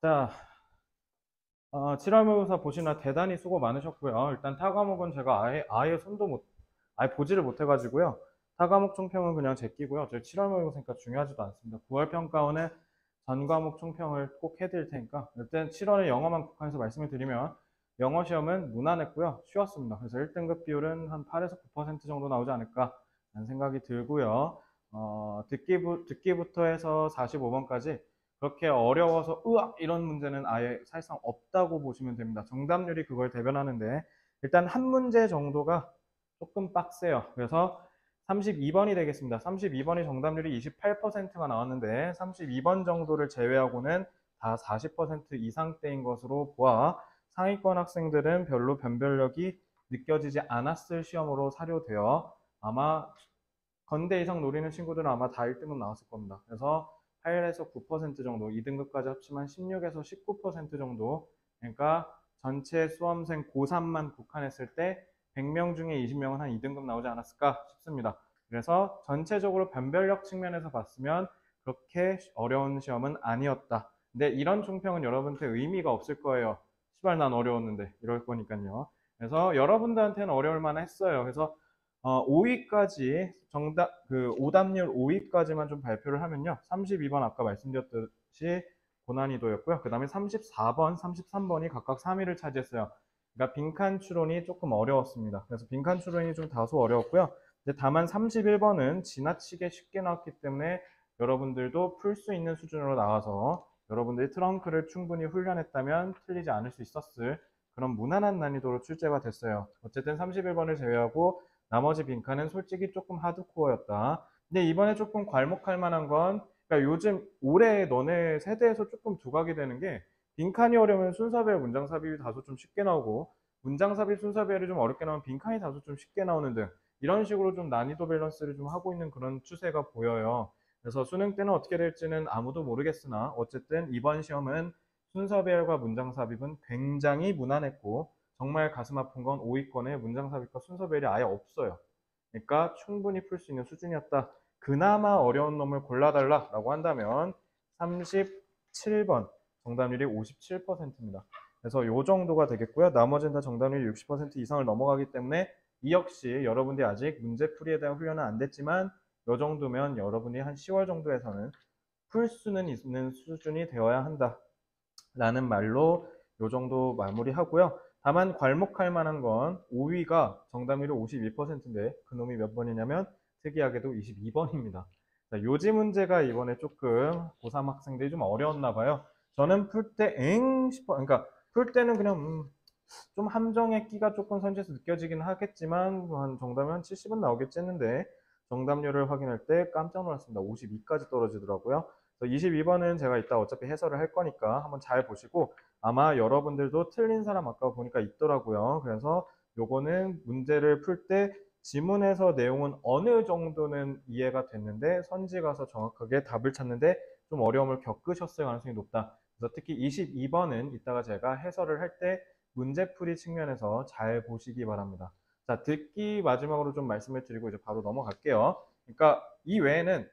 자, 7월 모의고사 보시느라 대단히 수고 많으셨고요. 일단 타 과목은 제가 아예 아예 보지를 못해가지고요. 타 과목 총평은 그냥 제끼고요. 저희 7월 모의고사니까 중요하지도 않습니다. 9월 평가원은 전 과목 총평을 꼭 해드릴 테니까. 일단 7월에 영어만 국한해서 말씀을 드리면, 영어 시험은 무난했고요. 쉬웠습니다. 그래서 1등급 비율은 한 8에서 9% 정도 나오지 않을까 라는 생각이 들고요. 듣기부터 해서 45번까지 그렇게 어려워서 으악 이런 문제는 아예 사실상 없다고 보시면 됩니다. 정답률이 그걸 대변하는데 일단 한 문제 정도가 조금 빡세요. 그래서 32번이 되겠습니다. 32번이 정답률이 28%가 나왔는데 32번 정도를 제외하고는 다 40% 이상대인 것으로 보아 상위권 학생들은 별로 변별력이 느껴지지 않았을 시험으로 사료되어 아마 건대 이상 노리는 친구들은 아마 다 1등급 나왔을 겁니다. 그래서 8에서 9% 정도, 2등급까지 합치면 16에서 19% 정도, 그러니까 전체 수험생 고3만 국한했을 때 100명 중에 20명은 한 2등급 나오지 않았을까 싶습니다. 그래서 전체적으로 변별력 측면에서 봤으면 그렇게 어려운 시험은 아니었다. 근데 이런 총평은 여러분한테 의미가 없을 거예요. 시발 난 어려웠는데 이럴 거니까요. 그래서 여러분들한테는 어려울 만했어요. 그래서 5위까지 오답률 5위까지만 좀 발표를 하면요. 32번 아까 말씀드렸듯이 고난이도였고요. 그 다음에 34번, 33번이 각각 3위를 차지했어요. 그러니까 빈칸 추론이 조금 어려웠습니다. 그래서 빈칸 추론이 좀 다소 어려웠고요. 다만 31번은 지나치게 쉽게 나왔기 때문에 여러분들도 풀 수 있는 수준으로 나와서 여러분들이 트렁크를 충분히 훈련했다면 틀리지 않을 수 있었을 그런 무난한 난이도로 출제가 됐어요. 어쨌든 31번을 제외하고 나머지 빈칸은 솔직히 조금 하드코어였다. 근데 이번에 조금 괄목할 만한 건, 그러니까 요즘 올해 너네 세대에서 조금 두각이 되는 게, 빈칸이 어려우면 순서별 문장 삽입이 다소 좀 쉽게 나오고, 문장 삽입 순서별이 좀 어렵게 나오면 빈칸이 다소 좀 쉽게 나오는 등, 이런 식으로 좀 난이도 밸런스를 좀 하고 있는 그런 추세가 보여요. 그래서 수능 때는 어떻게 될지는 아무도 모르겠으나, 어쨌든 이번 시험은 순서별과 문장 삽입은 굉장히 무난했고, 정말 가슴 아픈 건 5위권에 문장 삽입과 순서별이 아예 없어요. 그러니까 충분히 풀 수 있는 수준이었다. 그나마 어려운 놈을 골라달라라고 한다면 37번 정답률이 57%입니다. 그래서 이 정도가 되겠고요. 나머지는 다 정답률이 60% 이상을 넘어가기 때문에 이 역시 여러분들이 아직 문제풀이에 대한 훈련은 안 됐지만 이 정도면 여러분이 한 10월 정도에서는 풀 수는 있는 수준이 되어야 한다. 라는 말로 요 정도 마무리하고요. 다만 괄목할 만한 건 5위가 정답률이 52%인데 그놈이 몇 번이냐면 특이하게도 22번입니다. 요지 문제가 이번에 조금 고3 학생들이 좀 어려웠나 봐요. 저는 풀 때 싶어. 그러니까 풀 때는 그냥 좀 함정의 끼가 조금 선지에서 느껴지긴 하겠지만 한 정답이 한 70은 나오겠지 했는데 정답률을 확인할 때 깜짝 놀랐습니다. 52까지 떨어지더라고요. 22번은 제가 이따 어차피 해설을 할 거니까 한번 잘 보시고 아마 여러분들도 틀린 사람 아까 보니까 있더라고요. 그래서 요거는 문제를 풀 때 지문에서 내용은 어느 정도는 이해가 됐는데 선지 가서 정확하게 답을 찾는데 좀 어려움을 겪으셨을 가능성이 높다. 그래서 특히 22번은 이따가 제가 해설을 할 때 문제풀이 측면에서 잘 보시기 바랍니다. 자, 듣기 마지막으로 좀 말씀을 드리고 이제 바로 넘어갈게요. 그러니까 이 외에는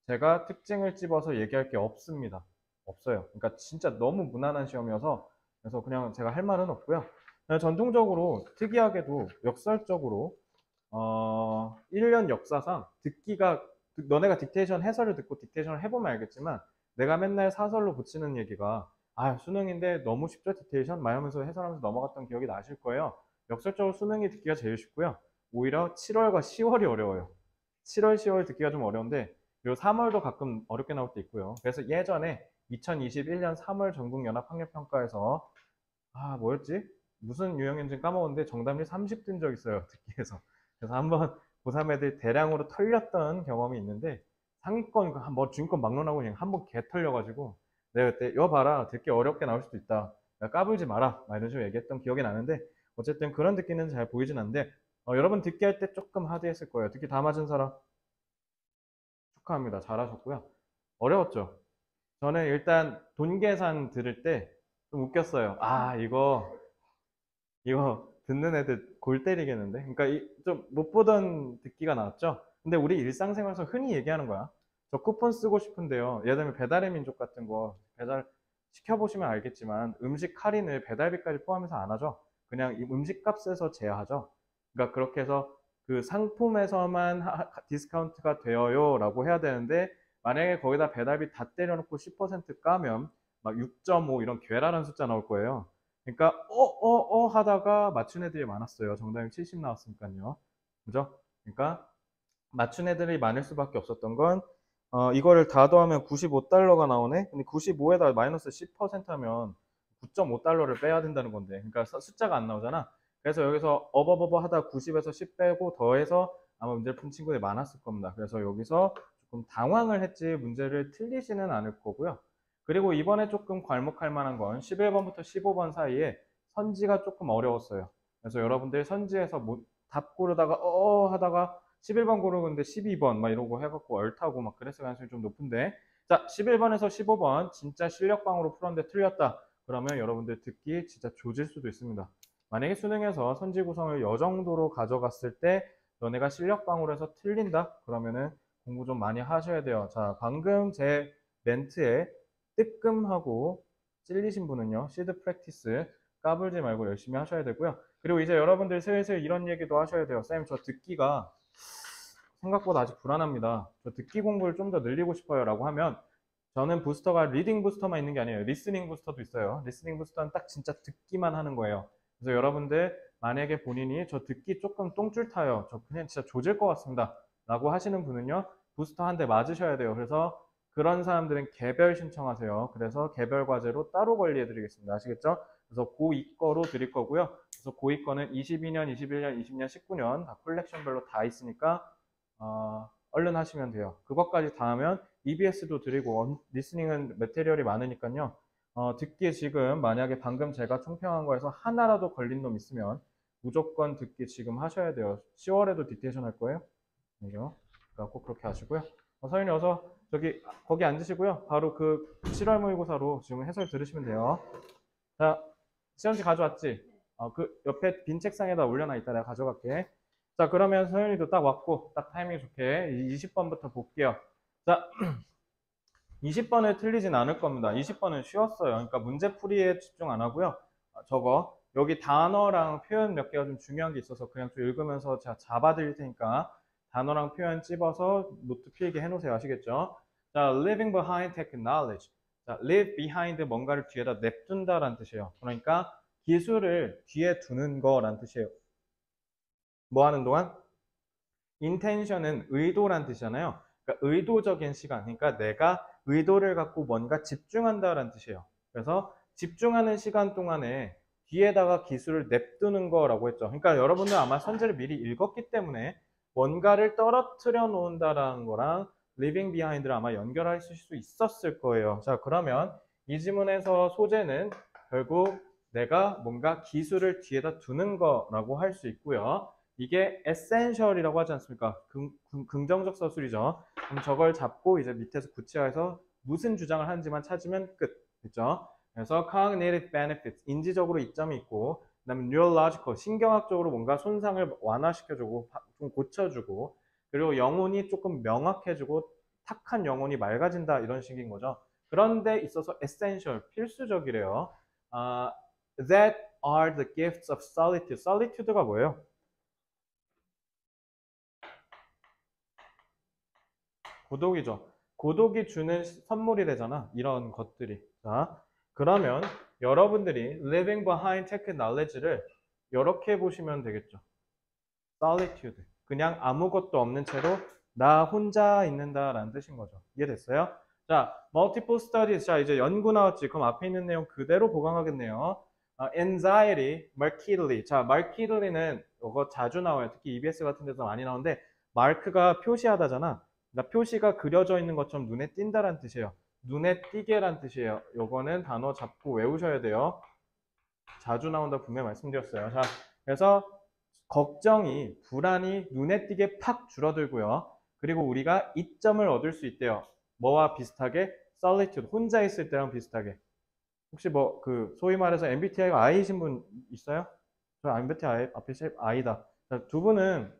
제가 특징을 집어서 얘기할 게 없습니다. 없어요. 그러니까 진짜 너무 무난한 시험이어서 그래서 그냥 제가 할 말은 없고요. 그냥 전통적으로 특이하게도 역설적으로 1년 역사상 너네가 딕테이션 해설을 듣고 딕테이션을 해보면 알겠지만 내가 맨날 사설로 붙이는 얘기가 수능인데 너무 쉽죠 딕테이션? 막 하면서 해설하면서 넘어갔던 기억이 나실 거예요. 역설적으로 수능이 듣기가 제일 쉽고요. 오히려 7월과 10월이 어려워요. 7월, 10월 듣기가 좀 어려운데 그리고 3월도 가끔 어렵게 나올 때 있고요. 그래서 예전에 2021년 3월 전국연합학력평가에서 뭐였지? 무슨 유형인지 까먹었는데 정답률 30 든 적 있어요. 듣기에서. 그래서 한번 고3 애들 대량으로 털렸던 경험이 있는데 상위권 뭐 중위권 막론하고 그냥 한번 개 털려가지고 내가 그때 이거 봐라 듣기 어렵게 나올 수도 있다. 야, 까불지 마라. 막 이런 식으로 얘기했던 기억이 나는데 어쨌든 그런 듣기는 잘 보이진 않는데 여러분 듣기 할 때 조금 하드했을 거예요. 듣기 다 맞은 사람 축하합니다. 잘하셨고요. 어려웠죠? 저는 일단 돈 계산 들을 때 좀 웃겼어요. 이거 듣는 애들 골 때리겠는데? 그러니까 좀 못 보던 듣기가 나왔죠? 근데 우리 일상생활에서 흔히 얘기하는 거야. 저 쿠폰 쓰고 싶은데요. 예를 들면 배달의 민족 같은 거 배달 시켜보시면 알겠지만 음식 할인을 배달비까지 포함해서 안 하죠. 그냥 이 음식값에서 제하죠. 그러니까 그렇게 해서 그 상품에서만 디스카운트가 되어요 라고 해야 되는데, 만약에 거기다 배달비 다 때려놓고 10% 까면 막 6.5 이런 괴랄한 숫자 나올 거예요. 그러니까 하다가 맞춘 애들이 많았어요. 정답이 70 나왔으니까요. 그죠? 그러니까 맞춘 애들이 많을 수밖에 없었던 건, 이거를 다 더하면 95달러가 나오네? 근데 95에다 마이너스 10% 하면 9.5달러를 빼야 된다는 건데. 그러니까 숫자가 안 나오잖아. 그래서 여기서 어버버버 하다 90에서 10 빼고 더해서 아마 문제를 푼 친구들이 많았을 겁니다. 그래서 여기서 조금 당황을 했지 문제를 틀리지는 않을 거고요. 그리고 이번에 조금 괄목할 만한 건 11번부터 15번 사이에 선지가 조금 어려웠어요. 그래서 여러분들 선지에서 답 고르다가 하다가 11번 고르는데 12번 막 이러고 해갖고 얼타고 막 그랬을 가능성이 좀 높은데, 자 11번에서 15번 진짜 실력방으로 풀었는데 틀렸다 그러면 여러분들 듣기 진짜 조질 수도 있습니다. 만약에 수능에서 선지 구성을 이 정도로 가져갔을 때 너네가 실력방으로 해서 틀린다 그러면은 공부 좀 많이 하셔야 돼요. 자 방금 제 멘트에 뜨끔하고 찔리신 분은요, 시드 프랙티스 까불지 말고 열심히 하셔야 되고요. 그리고 이제 여러분들 슬슬 이런 얘기도 하셔야 돼요. 쌤, 저 듣기가 생각보다 아직 불안합니다. 저 듣기 공부를 좀 더 늘리고 싶어요 라고 하면, 저는 부스터가 리딩 부스터만 있는 게 아니에요. 리스닝 부스터도 있어요. 리스닝 부스터는 딱 진짜 듣기만 하는 거예요. 그래서 여러분들 만약에 본인이 저 듣기 조금 똥줄 타요, 저 그냥 진짜 조질 것 같습니다 라고 하시는 분은요, 부스터 한 대 맞으셔야 돼요. 그래서 그런 사람들은 개별 신청하세요. 그래서 개별 과제로 따로 관리해 드리겠습니다. 아시겠죠? 그래서 고2 거로 드릴 거고요. 그래서 고2 거는 22년, 21년, 20년, 19년 다 컬렉션별로 다 있으니까 얼른 하시면 돼요. 그것까지 다 하면 EBS도 드리고, 리스닝은 매테리얼이 많으니까요. 듣기 지금 만약에 방금 제가 총평한 거에서 하나라도 걸린 놈 있으면 무조건 듣기 지금 하셔야 돼요. 10월에도 딕테이션 할 거예요. 그죠? 그러니까 꼭 그렇게 하시고요. 서윤이 어서 저기 거기 앉으시고요. 바로 그 7월 모의고사로 지금 해설 들으시면 돼요. 자, 시험지 가져왔지? 그 옆에 빈 책상에다 올려놔. 있다 내가 가져갈게. 자, 그러면 서윤이도 딱 왔고 딱 타이밍 좋게 20번부터 볼게요. 자, 20번을 틀리진 않을 겁니다. 20번은 쉬웠어요. 그러니까 문제풀이에 집중 안 하고요. 저거 여기 단어랑 표현 몇 개가 좀 중요한 게 있어서 그냥 좀 읽으면서 제가 잡아드릴 테니까 단어랑 표현 찝어서 노트 필기 해놓으세요. 아시겠죠? 자, leaving behind technology. 자, leave behind 뭔가를 뒤에다 냅둔다라는 뜻이에요. 그러니까 기술을 뒤에 두는 거란 뜻이에요. 뭐 하는 동안? intention은 의도란 뜻이잖아요. 그러니까 의도적인 시간. 그러니까 내가 의도를 갖고 뭔가 집중한다라는 뜻이에요. 그래서 집중하는 시간 동안에 뒤에다가 기술을 냅두는 거라고 했죠. 그러니까 여러분들 아마 선지를 미리 읽었기 때문에 뭔가를 떨어뜨려 놓는다라는 거랑 leaving behind를 아마 연결하실 수 있었을 거예요. 자, 그러면 이 지문에서 소재는 결국 내가 뭔가 기술을 뒤에다 두는 거라고 할 수 있고요. 이게 essential이라고 하지 않습니까? 긍정적 서술이죠. 그럼 저걸 잡고 이제 밑에서 구체화해서 무슨 주장을 하는지만 찾으면 끝. 됐죠? 그래서 cognitive benefits, 인지적으로 이점이 있고, 그 다음에 neurological, 신경학적으로 뭔가 손상을 완화시켜주고, 좀 고쳐주고, 그리고 영혼이 조금 명확해지고, 탁한 영혼이 맑아진다, 이런 식인 거죠. 그런데 있어서 essential, 필수적이래요. That are the gifts of solitude. solitude가 뭐예요? 고독이죠. 고독이 주는 선물이 되잖아. 이런 것들이. 자, 그러면 여러분들이 living behind technology를 이렇게 보시면 되겠죠. solitude. 그냥 아무것도 없는 채로 나 혼자 있는다라는 뜻인 거죠. 이해됐어요? 자, multiple studies. 자, 이제 연구 나왔지. 그럼 앞에 있는 내용 그대로 보강하겠네요. anxiety, markedly. 자, markedly는 이거 자주 나와요. 특히 EBS 같은 데서 많이 나오는데, 마크가 표시하다잖아. 그러니까 표시가 그려져 있는 것처럼 눈에 띈다란 뜻이에요. 눈에 띄게란 뜻이에요. 요거는 단어 잡고 외우셔야 돼요. 자주 나온다 분명히 말씀드렸어요. 자, 그래서 걱정이, 불안이 눈에 띄게 팍 줄어들고요. 그리고 우리가 이점을 얻을 수 있대요. 뭐와 비슷하게? solitude, 혼자 있을 때랑 비슷하게. 혹시 뭐 그 소위 말해서 MBTI가 I이신 분 있어요? 저 MBTI 앞에 I다. 자, 두 분은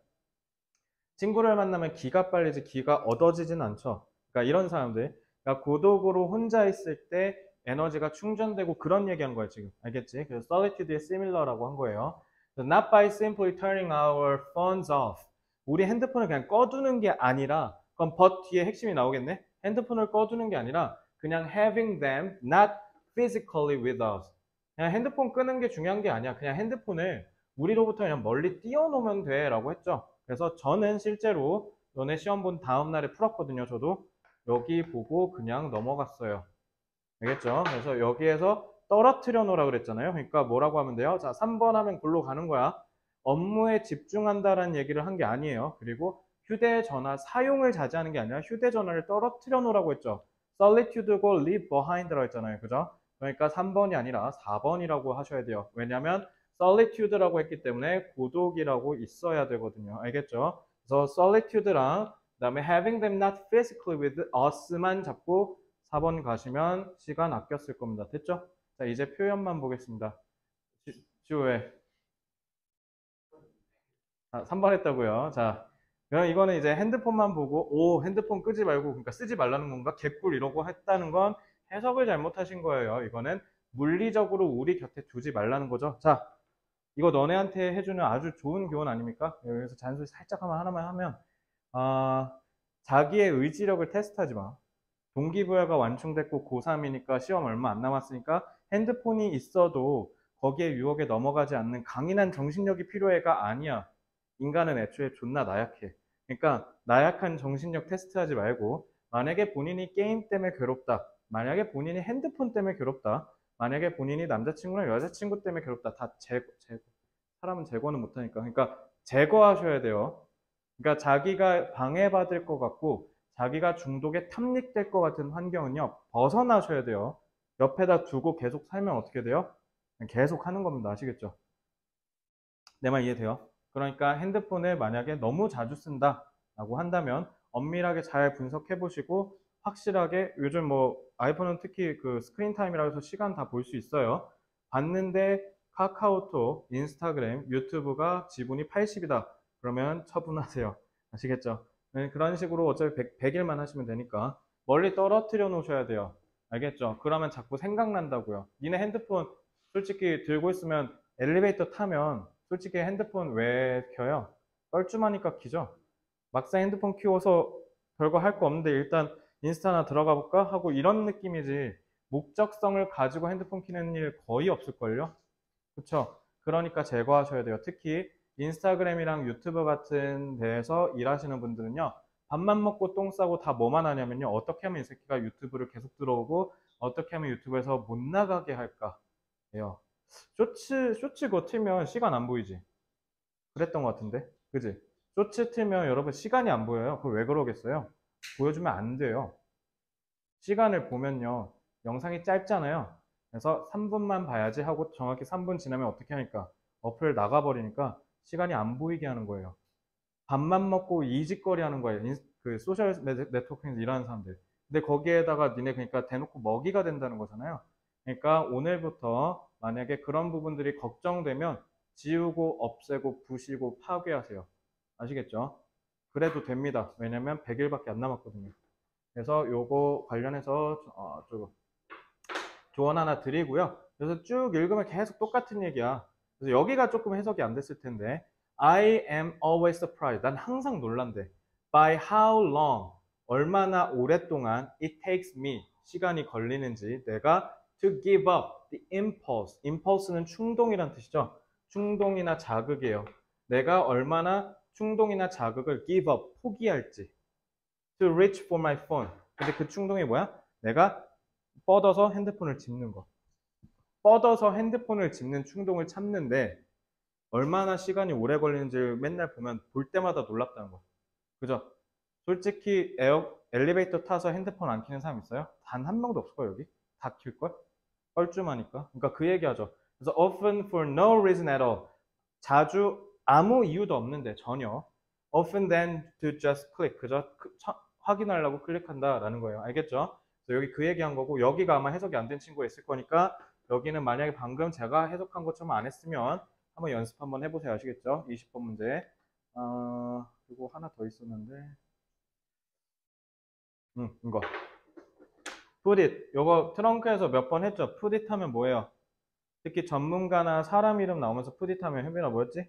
친구를 만나면 기가 빨리지 기가 얻어지진 않죠. 그러니까 이런 사람들, 그러니까 고독으로 혼자 있을 때 에너지가 충전되고 그런 얘기한 거야 지금. 알겠지? 그래서 solitude에 similar라고 한 거예요. Not by simply turning our phones off. 우리 핸드폰을 그냥 꺼두는 게 아니라, 그럼 but 뒤에 핵심이 나오겠네? 핸드폰을 꺼두는 게 아니라 그냥 having them not physically with us. 그냥 핸드폰 끄는 게 중요한 게 아니야. 그냥 핸드폰을 우리로부터 그냥 멀리 띄워놓으면 돼 라고 했죠. 그래서 저는 실제로 너네 시험 본 다음 날에 풀었거든요. 저도 여기 보고 그냥 넘어갔어요. 알겠죠? 그래서 여기에서 떨어뜨려 놓으라 그랬잖아요. 그러니까 뭐라고 하면 돼요? 자, 3번 하면 골로 가는 거야. 업무에 집중한다라는 얘기를 한 게 아니에요. 그리고 휴대전화 사용을 자제하는 게 아니라 휴대전화를 떨어뜨려 놓으라고 했죠. solitude고 leave behind라고 했잖아요. 그죠? 그러니까 3번이 아니라 4번이라고 하셔야 돼요. 왜냐하면 solitude라고 했기 때문에 고독이라고 있어야 되거든요. 알겠죠? 그래서 solitude랑 그다음에 having them not physically with us만 잡고 4번 가시면 시간 아꼈을 겁니다. 됐죠? 자, 이제 표현만 보겠습니다. 지우에 3번 했다고요. 자, 그럼 이거는 이제 핸드폰만 보고 핸드폰 끄지 말고 그러니까 쓰지 말라는 건가? 개꿀 이러고 했다는 건 해석을 잘못하신 거예요. 이거는 물리적으로 우리 곁에 두지 말라는 거죠. 자, 이거 너네한테 해주는 아주 좋은 교훈 아닙니까? 여기서 잔소리 살짝 하나만 하면 자기의 의지력을 테스트하지 마. 동기부여가 완충됐고 고3이니까 시험 얼마 안 남았으니까 핸드폰이 있어도 거기에 유혹에 넘어가지 않는 강인한 정신력이 필요해가 아니야. 인간은 애초에 존나 나약해. 그러니까 나약한 정신력 테스트하지 말고 만약에 본인이 게임 때문에 괴롭다. 만약에 본인이 핸드폰 때문에 괴롭다. 만약에 본인이 남자친구나 여자친구 때문에 괴롭다. 다 제거. 사람은 제거는 못하니까. 그러니까 제거하셔야 돼요. 그러니까 자기가 방해받을 것 같고 자기가 중독에 탐닉될 것 같은 환경은요, 벗어나셔야 돼요. 옆에다 두고 계속 살면 어떻게 돼요? 계속 하는 겁니다. 아시겠죠? 내 말 이해돼요? 그러니까 핸드폰을 만약에 너무 자주 쓴다라고 한다면 엄밀하게 잘 분석해 보시고 확실하게 요즘 뭐 아이폰은 특히 그 스크린 타임이라 해서 시간 다 볼 수 있어요. 봤는데 카카오톡, 인스타그램, 유튜브가 지분이 80이다. 그러면 처분하세요. 아시겠죠? 네, 그런 식으로 어차피 100일만 하시면 되니까 멀리 떨어뜨려 놓으셔야 돼요. 알겠죠? 그러면 자꾸 생각난다고요. 니네 핸드폰 솔직히 들고 있으면 엘리베이터 타면 솔직히 핸드폰 왜 켜요? 뻘쭘하니까 키죠? 막상 핸드폰 키워서 별거 할 거 없는데 일단 인스타나 들어가 볼까? 하고 이런 느낌이지 목적성을 가지고 핸드폰 키는 일 거의 없을걸요? 그쵸? 그러니까 제거하셔야 돼요. 특히 인스타그램이랑 유튜브 같은 데에서 일하시는 분들은요. 밥만 먹고 똥 싸고 다 뭐만 하냐면요. 어떻게 하면 이 새끼가 유튜브를 계속 들어오고 어떻게 하면 유튜브에서 못 나가게 할까? 예요. 쇼츠 그거 틀면 시간 안 보이지? 그랬던 것 같은데? 그지? 쇼츠 틀면 여러분 시간이 안 보여요. 그거 왜 그러겠어요? 보여주면 안 돼요. 시간을 보면요. 영상이 짧잖아요. 그래서 3분만 봐야지 하고 정확히 3분 지나면 어떻게 하니까? 어플 나가버리니까 시간이 안 보이게 하는 거예요. 밥만 먹고 이직거리 하는 거예요. 그 소셜 네트워크에서 일하는 사람들. 근데 거기에다가 니네 그러니까 대놓고 먹이가 된다는 거잖아요. 그러니까 오늘부터 만약에 그런 부분들이 걱정되면 지우고 없애고 부시고 파괴하세요. 아시겠죠? 그래도 됩니다. 왜냐면 100일밖에 안 남았거든요. 그래서 요거 관련해서 조언 하나 드리고요. 그래서 쭉 읽으면 계속 똑같은 얘기야. 그래서 여기가 조금 해석이 안 됐을 텐데 I am always surprised. 난 항상 놀란대. By how long, 얼마나 오랫동안 it takes me, 시간이 걸리는지 내가 to give up the impulse. impulse는 충동이란 뜻이죠. 충동이나 자극이에요. 내가 얼마나 충동이나 자극을 give up, 포기할지. To reach for my phone. 근데 그 충동이 뭐야? 내가 뻗어서 핸드폰을 집는 거. 뻗어서 핸드폰을 집는 충동을 참는데 얼마나 시간이 오래 걸리는지 맨날 보면 볼 때마다 놀랍다는 거. 그죠? 솔직히 엘리베이터 타서 핸드폰 안 켜는 사람 있어요? 단 한 명도 없을 거예요, 여기. 다 킬걸? 뻘쭘하니까. 그러니까 그 얘기하죠. 그래서 often for no reason at all. 자주 아무 이유도 없는데 전혀. often then to just click. 그죠? 확인하려고 클릭한다라는 거예요. 알겠죠? 그래서 여기 그 얘기한 거고 여기가 아마 해석이 안 된 친구가 있을 거니까 여기는 만약에 방금 제가 해석한 것처럼 안 했으면 한번 연습 한번 해보세요. 아시겠죠? 20번 문제. 그리고 하나 더 있었는데 이거. put it. 요거 트렁크에서 몇 번 했죠? put it 하면 뭐예요? 특히 전문가나 사람 이름 나오면서 put it 하면 현빈아 뭐였지?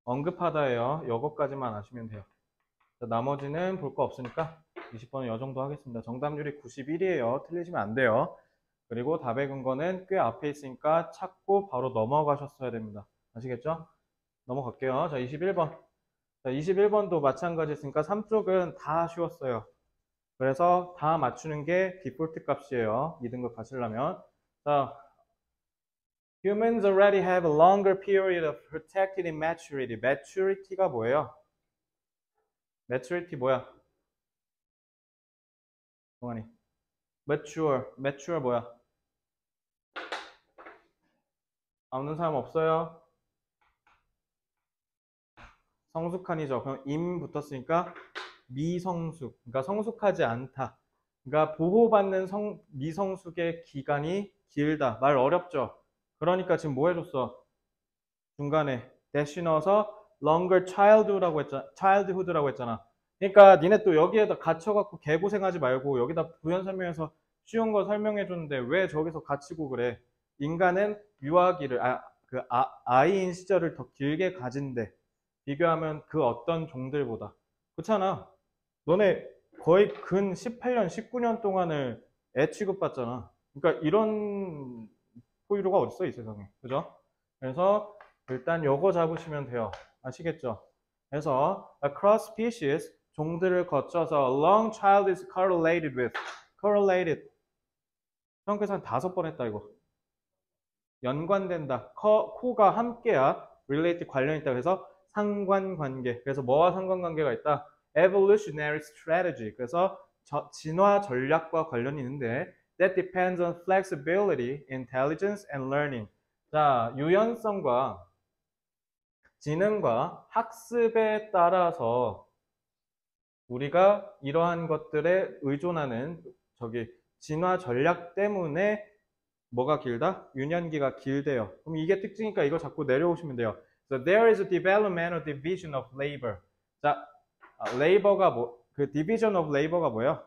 언급하다예요. 요거까지만 아시면 돼요. 자, 나머지는 볼 거 없으니까 20번은 이 정도 하겠습니다. 정답률이 91이에요. 틀리시면 안 돼요. 그리고 답의 근거는 꽤 앞에 있으니까 찾고 바로 넘어가셨어야 됩니다. 아시겠죠? 넘어갈게요. 자, 21번. 자, 21번도 마찬가지였으니까 3쪽은 다 쉬웠어요. 그래서 다 맞추는 게 디폴트 값이에요. 2등급 가시려면. 자, Humans already have a longer period of protected immaturity. maturity가 뭐예요? maturity 뭐야? 동환이. mature 뭐야? 아는 사람 없어요? 성숙한이죠. 그럼 임 붙었으니까 미성숙. 그러니까 성숙하지 않다. 그러니까 보호받는 미성숙의 기간이 길다. 말 어렵죠? 그러니까 지금 뭐 해줬어? 중간에 dash 넣어서 longer childhood라고 했잖아. 그러니까 니네 또 여기에다 갇혀갖고 개고생하지 말고 여기다 부연 설명해서 쉬운 거 설명해 줬는데 왜 저기서 갇히고 그래? 인간은 유아기를 아이인 시절을 더 길게 가진대. 비교하면 그 어떤 종들보다. 그렇잖아. 너네 거의 근 18년, 19년 동안을 애 취급받잖아. 그러니까 이런 포유류가 어딨어, 이 세상에. 그죠? 그래서 일단 요거 잡으시면 돼요. 아시겠죠? 그래서 across species, 종들을 거쳐서 a long child is correlated with. correlated. 형께서 한 5번 했다, 이거. 연관된다. 코가 함께야. relate 관련 있다. 그래서 상관관계. 그래서 뭐와 상관관계가 있다? evolutionary strategy. 그래서 진화 전략과 관련이 있는데 that depends on flexibility, intelligence, and learning. 자, 유연성과 지능과 학습에 따라서 우리가 이러한 것들에 의존하는 진화 전략 때문에 뭐가 길다? 유년기가 길대요. 그럼 이게 특징이니까 이거 자꾸 내려오시면 돼요. So there is a developmental division of labor. 자, labor가 그 division of labor가 뭐예요?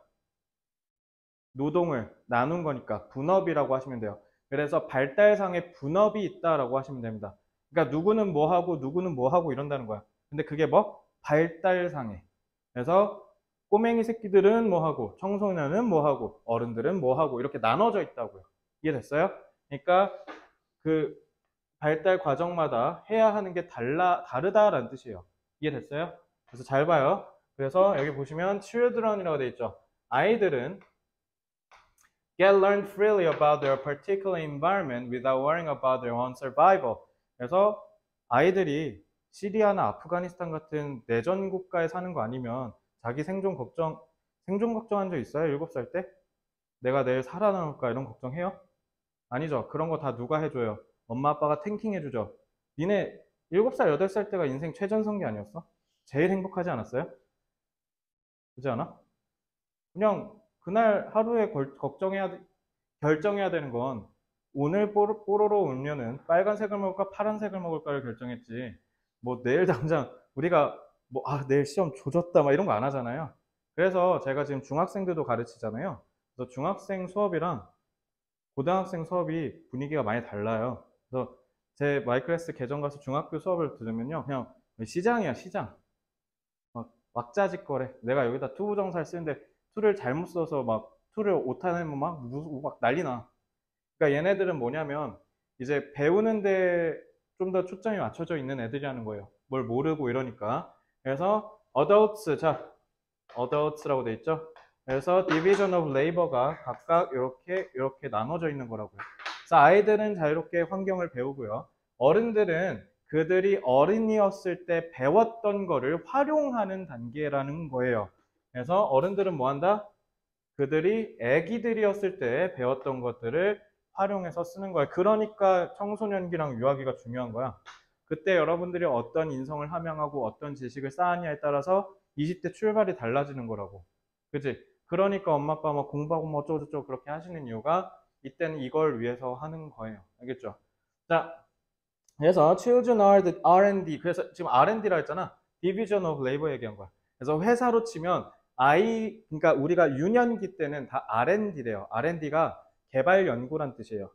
노동을 나눈 거니까 분업이라고 하시면 돼요. 그래서 발달상의 분업이 있다라고 하시면 됩니다. 그러니까 누구는 뭐 하고 누구는 뭐 하고 이런다는 거야. 근데 그게 뭐? 발달상에. 그래서 꼬맹이 새끼들은 뭐 하고 청소년은 뭐 하고 어른들은 뭐 하고 이렇게 나눠져 있다고요. 이해됐어요? 그러니까 그 발달 과정마다 해야 하는 게 다르다라는 뜻이에요. 이해됐어요? 그래서 잘 봐요. 그래서 여기 보시면 children이라고 되어 있죠. 아이들은 get learned freely about their particular environment without worrying about their own survival. 그래서 아이들이 시리아나 아프가니스탄 같은 내전 국가에 사는 거 아니면 자기 생존 걱정한 적 있어요? 7살 때? 내가 내일 살아남을까 이런 걱정해요? 아니죠. 그런 거 다 누가 해줘요? 엄마 아빠가 탱킹 해주죠. 니네 7살, 8살 때가 인생 최전성기 아니었어? 제일 행복하지 않았어요? 그렇지 않아? 그냥 그날 하루에 결정해야 되는 건 오늘 뽀로로 음료는 빨간색을 먹을까 파란색을 먹을까를 결정했지. 뭐 내일 당장 우리가 내일 시험 조졌다 막 이런 거 안 하잖아요. 그래서 제가 지금 중학생들도 가르치잖아요. 그래서 중학생 수업이랑 고등학생 수업이 분위기가 많이 달라요. 그래서 제 마이클래스 계정 가서 중학교 수업을 들으면요. 그냥 시장이야, 시장. 왁자지껄해. 내가 여기다 투부정사를 쓰는데 투를 잘못 써서 투를 오타내면 막 난리 나. 그러니까 얘네들은 뭐냐면 이제 배우는데 좀 더 초점이 맞춰져 있는 애들이라는 거예요. 뭘 모르고 이러니까. 그래서 adults라고 돼 있죠. 그래서 division of labor가 각각 이렇게 나눠져 있는 거라고요. 그래서 아이들은 자유롭게 환경을 배우고요. 어른들은 그들이 어린이였을 때 배웠던 거를 활용하는 단계라는 거예요. 그래서 어른들은 뭐 한다? 그들이 아기들이었을 때 배웠던 것들을 활용해서 쓰는 거야. 그러니까 청소년기랑 유아기가 중요한 거야. 그때 여러분들이 어떤 인성을 함양하고 어떤 지식을 쌓았냐에 따라서 20대 출발이 달라지는 거라고. 그치? 그러니까 엄마 아빠 막 공부하고 뭐 어쩌고저쩌고 그렇게 하시는 이유가 이때는 이걸 위해서 하는 거예요. 알겠죠? 자, 그래서 children are the R&D. 그래서 지금 R&D라 했잖아. Division of Labor 얘기한 거야. 그래서 회사로 치면 그러니까 우리가 유년기 때는 다 R&D래요. R&D가 개발 연구란 뜻이에요.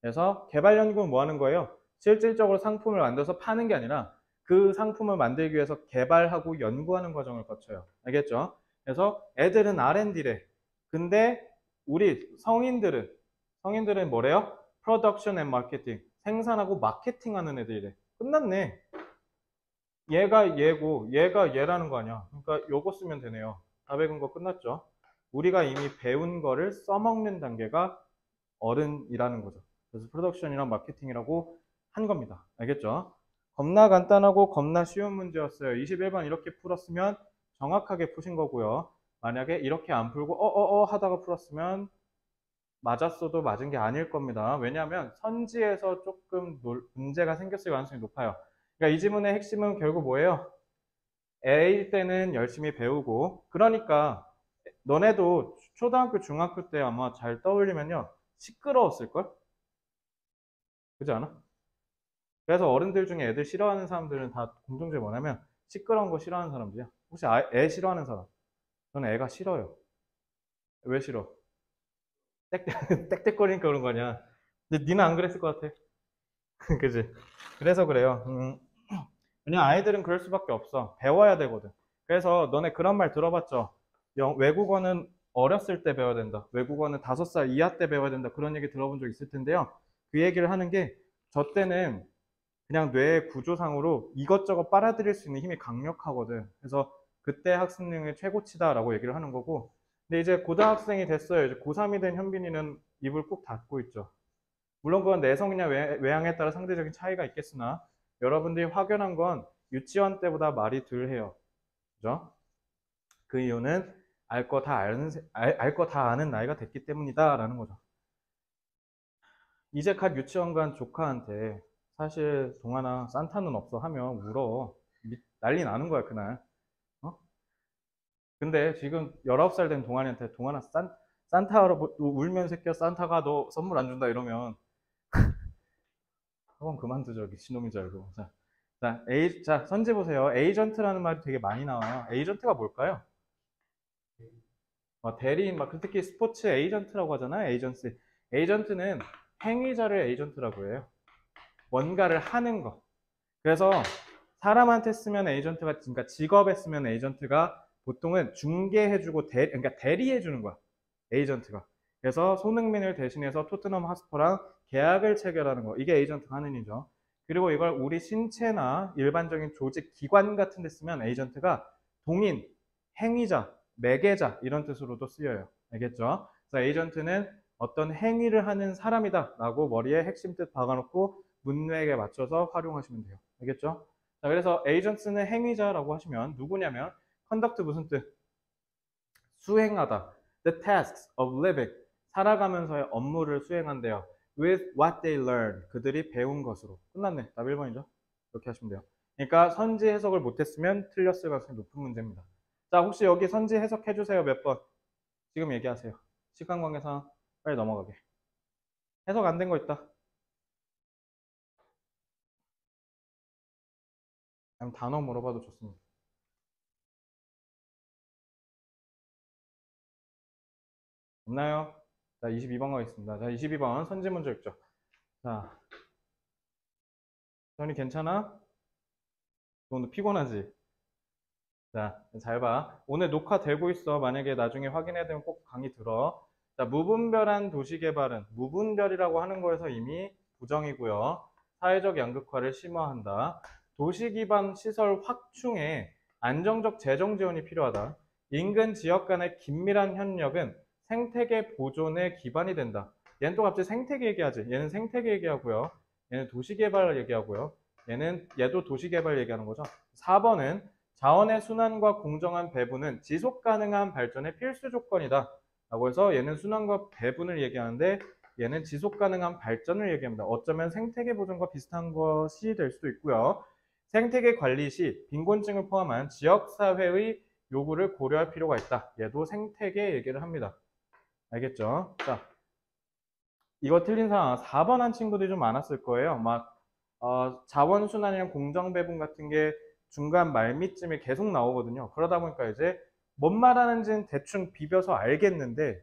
그래서 개발 연구는 뭐 하는 거예요? 실질적으로 상품을 만들어서 파는 게 아니라 그 상품을 만들기 위해서 개발하고 연구하는 과정을 거쳐요. 알겠죠? 그래서 애들은 R&D래. 근데 우리 성인들은 뭐래요? Production and Marketing. 생산하고 마케팅하는 애들이래. 끝났네. 얘가 얘고 얘가 얘라는 거 아니야. 그러니까 요거 쓰면 되네요. 다 배운 거 끝났죠? 우리가 이미 배운 거를 써먹는 단계가 어른이라는 거죠. 그래서 프로덕션이랑 마케팅이라고 한 겁니다. 알겠죠? 겁나 간단하고 겁나 쉬운 문제였어요. 21번 이렇게 풀었으면 정확하게 푸신 거고요. 만약에 이렇게 안 풀고 하다가 풀었으면 맞았어도 맞은 게 아닐 겁니다. 왜냐하면 선지에서 조금 문제가 생겼을 가능성이 높아요. 그러니까 이 지문의 핵심은 결국 뭐예요? A일 때는 열심히 배우고, 그러니까 너네도 초등학교, 중학교 때 아마 잘 떠올리면요, 시끄러웠을걸? 그렇지 않아? 그래서 어른들 중에 애들 싫어하는 사람들은 다 공통점이 뭐냐면 시끄러운 거 싫어하는 사람들이야. 혹시 애 싫어하는 사람? 저는 애가 싫어요. 왜 싫어? 땡땡거리니까 그런 거 아니야. 근데 니는 안 그랬을 것 같아. 그지? 그래서 그래요. 그냥 아이들은 그럴 수밖에 없어. 배워야 되거든. 그래서 너네 그런 말 들어봤죠? 외국어는 어렸을 때 배워야 된다. 외국어는 5살 이하 때 배워야 된다. 그런 얘기 들어본 적 있을 텐데요. 그 얘기를 하는 게 저 때는 그냥 뇌의 구조상으로 이것저것 빨아들일 수 있는 힘이 강력하거든. 그래서 그때 학습능의 최고치다라고 얘기를 하는 거고. 근데 이제 고등학생이 됐어요. 이제 고3이 된 현빈이는 입을 꾹 닫고 있죠. 물론 그건 내성이냐 외향에 따라 상대적인 차이가 있겠으나 여러분들이 확연한 건 유치원 때보다 말이 덜 해요. 그죠? 그 이유는 알 거 다 아는 나이가 됐기 때문이다라는 거죠. 이제 갓 유치원 간 조카한테 사실 동아나 산타는 없어 하면 울어. 난리 나는 거야 그날. 어? 근데 지금 19살 된 동아리한테 동아나 산타 할아버지 울면 새끼야 산타가 너 선물 안 준다 이러면 학원 그만두죠. 미친놈인 줄 알고. 자, 선지 보세요. 에이전트라는 말이 되게 많이 나와요. 에이전트가 뭘까요? 대리인, 특히 스포츠 에이전트라고 하잖아요. 에이전트. 에이전트는 행위자를 에이전트라고 해요. 뭔가를 하는 거. 그래서 사람한테 쓰면 에이전트가, 그러니까 직업에 쓰면 에이전트가 보통은 중개해주고 그러니까 대리해주는 거야. 에이전트가. 그래서 손흥민을 대신해서 토트넘 하스퍼랑 계약을 체결하는 거. 이게 에이전트가 하는 일이죠. 그리고 이걸 우리 신체나 일반적인 조직, 기관 같은 데 쓰면 에이전트가 동인, 행위자, 매개자 이런 뜻으로도 쓰여요. 알겠죠? 그래서 에이전트는 어떤 행위를 하는 사람이다 라고 머리에 핵심 뜻 박아놓고 문맥에 맞춰서 활용하시면 돼요. 알겠죠? 자, 그래서 에이전트는 행위자라고 하시면 누구냐면 conduct 무슨 뜻? 수행하다. The tasks of living. 살아가면서의 업무를 수행한대요. With what they learn. 그들이 배운 것으로. 끝났네. 답 1번이죠. 이렇게 하시면 돼요. 그러니까 선지 해석을 못했으면 틀렸을 가능성이 높은 문제입니다. 자, 혹시 여기 선지 해석해 주세요. 몇 번? 지금 얘기하세요. 시간 관계상 빨리 넘어가게. 해석 안 된 거 있다. 그냥 단어 물어봐도 좋습니다. 없나요? 자, 22번 가겠습니다. 자, 22번 선지 문제 읽죠. 자, 전이 괜찮아? 오늘 피곤하지? 자, 잘 봐. 오늘 녹화되고 있어. 만약에 나중에 확인해야 되면 꼭 강의 들어. 자, 무분별한 도시개발은 무분별이라고 하는 거에서 이미 부정이고요. 사회적 양극화를 심화한다. 도시기반 시설 확충에 안정적 재정 지원이 필요하다. 인근 지역 간의 긴밀한 협력은 생태계 보존의 기반이 된다. 얘는 또 갑자기 생태계 얘기하지. 얘는 생태계 얘기하고요. 얘는 도시개발 얘기하고요. 얘도 도시개발 얘기하는 거죠. 4번은 자원의 순환과 공정한 배분은 지속 가능한 발전의 필수 조건이다. 라고 해서 얘는 순환과 배분을 얘기하는데 얘는 지속 가능한 발전을 얘기합니다. 어쩌면 생태계 보존과 비슷한 것이 될 수도 있고요. 생태계 관리 시 빈곤층을 포함한 지역사회의 요구를 고려할 필요가 있다. 얘도 생태계 얘기를 합니다. 알겠죠? 자, 이거 틀린 사람 4번 한 친구들이 좀 많았을 거예요. 자원순환이랑 공정배분 같은 게 중간 말미쯤에 계속 나오거든요. 그러다 보니까 이제 뭔 말하는지는 대충 비벼서 알겠는데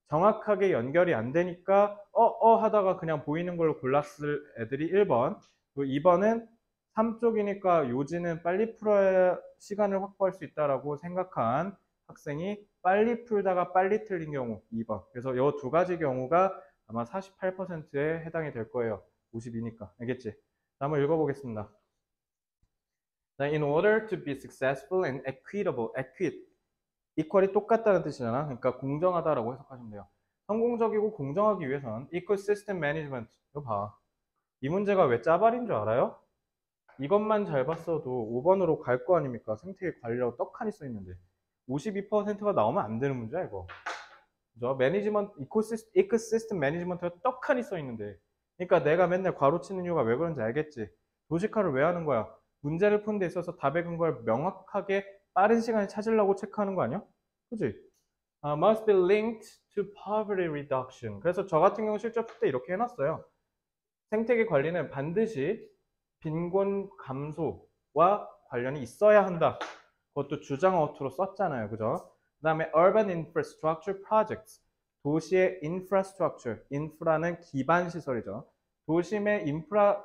정확하게 연결이 안 되니까 하다가 그냥 보이는 걸로 골랐을 애들이 1번, 그리고 2번은 3쪽이니까 요지는 빨리 풀어야 시간을 확보할 수 있다라고 생각한 학생이 빨리 풀다가 빨리 틀린 경우 2번. 그래서 이 두 가지 경우가 아마 48%에 해당이 될 거예요. 52니까. 알겠지? 자, 한번 읽어보겠습니다. In order to be successful and equitable, equal이 똑같다는 뜻이잖아. 그러니까 공정하다라고 해석하시면 돼요. 성공적이고 공정하기 위해선 ecosystem management. 이거 봐. 이 문제가 왜 짜발인 줄 알아요? 이것만 잘 봤어도 5번으로 갈 거 아닙니까? 생태계 관리라고 떡하니 써 있는데 52%가 나오면 안 되는 문제야 이거. 그죠? 매니지먼트, 이코시스템 매니지먼트가 떡하니 써 있는데, 그러니까 내가 맨날 괄호치는 이유가 왜 그런지 알겠지? 도식화를 왜 하는 거야? 문제를 푸는 데 있어서 답의 근거를 명확하게 빠른 시간에 찾으려고 체크하는 거 아니야? 그지? Must be linked to poverty reduction. 그래서 저 같은 경우 실적 풀 때 이렇게 해놨어요. 생태계 관리는 반드시 빈곤 감소와 관련이 있어야 한다. 그것도 주장어투로 썼잖아요. 그죠? 그 다음에 urban infrastructure projects. 도시의 infrastructure. 인프라는 기반 시설이죠. 도심의 인프라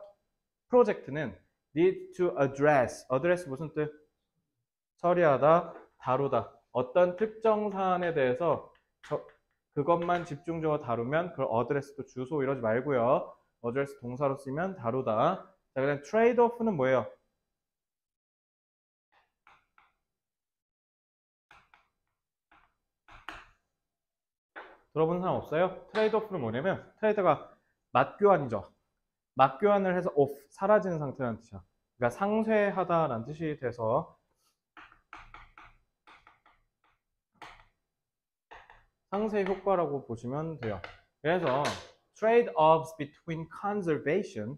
프로젝트는 need to address. address 무슨 뜻? 처리하다, 다루다. 어떤 특정 사안에 대해서 그것만 집중적으로 다루면 그걸 address도 주소 이러지 말고요. address 동사로 쓰면 다루다. 자, 그다음 trade off는 뭐예요? 들어본 사람 없어요? 트레이드 오프는 뭐냐면 트레이드가 맞교환이죠. 맞교환을 해서 off, 사라지는 상태라는 뜻이야. 그러니까 상쇄하다라는 뜻이 돼서 상쇄 효과라고 보시면 돼요. 그래서 trade-offs between conservation,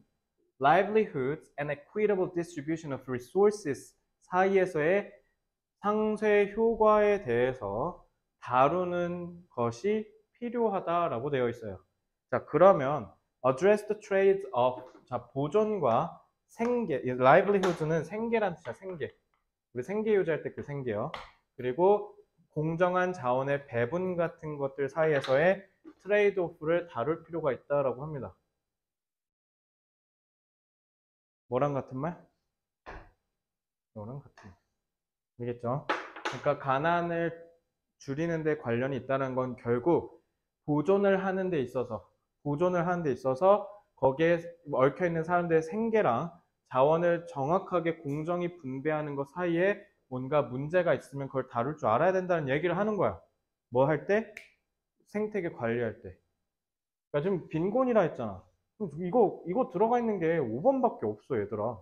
livelihoods, and equitable distribution of resources 사이에서의 상쇄 효과에 대해서 다루는 것이 필요하다라고 되어 있어요. 자, 그러면 address the trades of, 자, 보존과 생계, livelihoods는 생계란 뜻이야, 생계. 우리 생계 유지할 때 그 생계요. 그리고 공정한 자원의 배분 같은 것들 사이에서의 트레이드 오프를 다룰 필요가 있다라고 합니다. 뭐랑 같은 말? 이거랑 같은 말. 알겠죠? 그러니까 가난을 줄이는 데 관련이 있다는 건 결국 보존을 하는 데 있어서 거기에 얽혀 있는 사람들의 생계랑 자원을 정확하게 공정히 분배하는 것 사이에 뭔가 문제가 있으면 그걸 다룰 줄 알아야 된다는 얘기를 하는 거야. 뭐 할 때? 생태계 관리할 때. 그러니까 지금 빈곤이라 했잖아. 이거 들어가 있는 게 5번밖에 없어, 얘들아.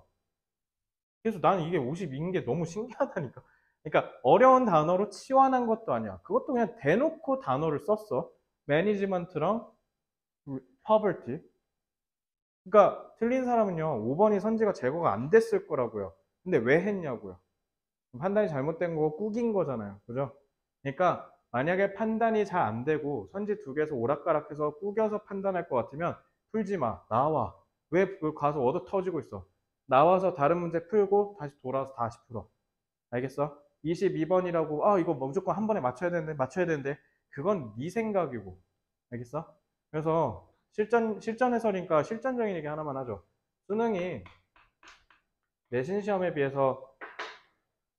그래서 나는 이게 52인 게 너무 신기하다니까. 그러니까 어려운 단어로 치환한 것도 아니야. 그것도 그냥 대놓고 단어를 썼어. 매니지먼트랑 poverty. 그러니까 틀린 사람은요, 5번이 선지가 제거가 안 됐을 거라고요. 근데 왜 했냐고요. 판단이 잘못된 거고 꾸긴 거잖아요. 그죠? 그러니까 만약에 판단이 잘 안 되고 선지 두 개에서 오락가락해서 꾸겨서 판단할 것 같으면 풀지 마. 나와. 왜 그걸 가서 얻어 터지고 있어? 나와서 다른 문제 풀고 다시 돌아와서 다시 풀어. 알겠어? 22번이라고 이거 무조건 한 번에 맞춰야 되는데 그건 네 생각이고. 알겠어? 그래서 실전 해설이니까 실전적인 얘기 하나만 하죠. 수능이 내신 시험에 비해서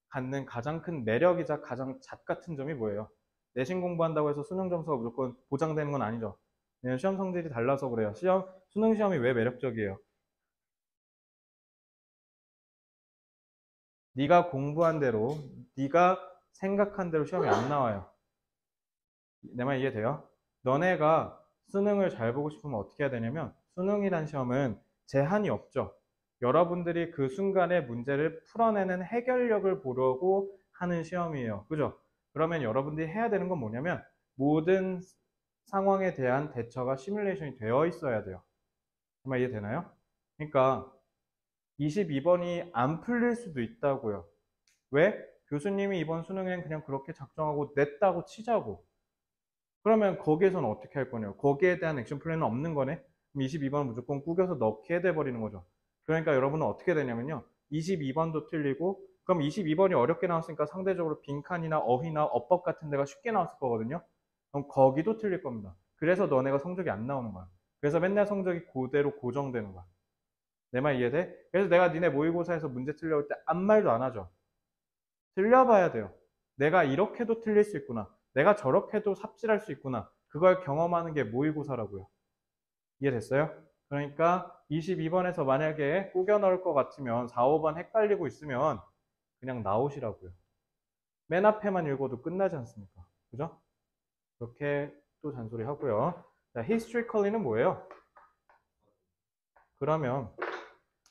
갖는 가장 큰 매력이자 가장 잣 같은 점이 뭐예요? 내신 공부한다고 해서 수능 점수가 무조건 보장되는 건 아니죠. 왜냐면 시험 성질이 달라서 그래요. 수능 시험이 왜 매력적이에요? 네가 공부한 대로, 네가 생각한 대로 시험이 안 나와요. 내 말 이해돼요? 너네가 수능을 잘 보고 싶으면 어떻게 해야 되냐면 수능이란 시험은 제한이 없죠. 여러분들이 그 순간에 문제를 풀어내는 해결력을 보려고 하는 시험이에요. 그죠? 그러면 여러분들이 해야 되는 건 뭐냐면 모든 상황에 대한 대처가 시뮬레이션이 되어 있어야 돼요. 정말 이해되나요? 그러니까 22번이 안 풀릴 수도 있다고요. 왜? 교수님이 이번 수능엔 그냥 그렇게 작정하고 냈다고 치자고. 그러면 거기에서는 어떻게 할 거냐고. 거기에 대한 액션 플랜은 없는 거네. 그럼 22번은 무조건 꾸겨서 넣게 돼버리는 거죠. 그러니까 여러분은 어떻게 되냐면요. 22번도 틀리고 그럼 22번이 어렵게 나왔으니까 상대적으로 빈칸이나 어휘나 어법 같은 데가 쉽게 나왔을 거거든요. 그럼 거기도 틀릴 겁니다. 그래서 너네가 성적이 안 나오는 거야. 그래서 맨날 성적이 그대로 고정되는 거야. 내 말 이해돼? 그래서 내가 니네 모의고사에서 문제 틀려올 때 아무 말도 안 하죠. 틀려봐야 돼요. 내가 이렇게도 틀릴 수 있구나. 내가 저렇게도 삽질할 수 있구나. 그걸 경험하는 게 모의고사라고요. 이해됐어요? 그러니까 22번에서 만약에 꾸겨 넣을 것 같으면 4, 5번 헷갈리고 있으면 그냥 나오시라고요. 맨 앞에만 읽어도 끝나지 않습니까? 그죠? 그렇게 또 잔소리 하고요. 자, historically는 뭐예요? 그러면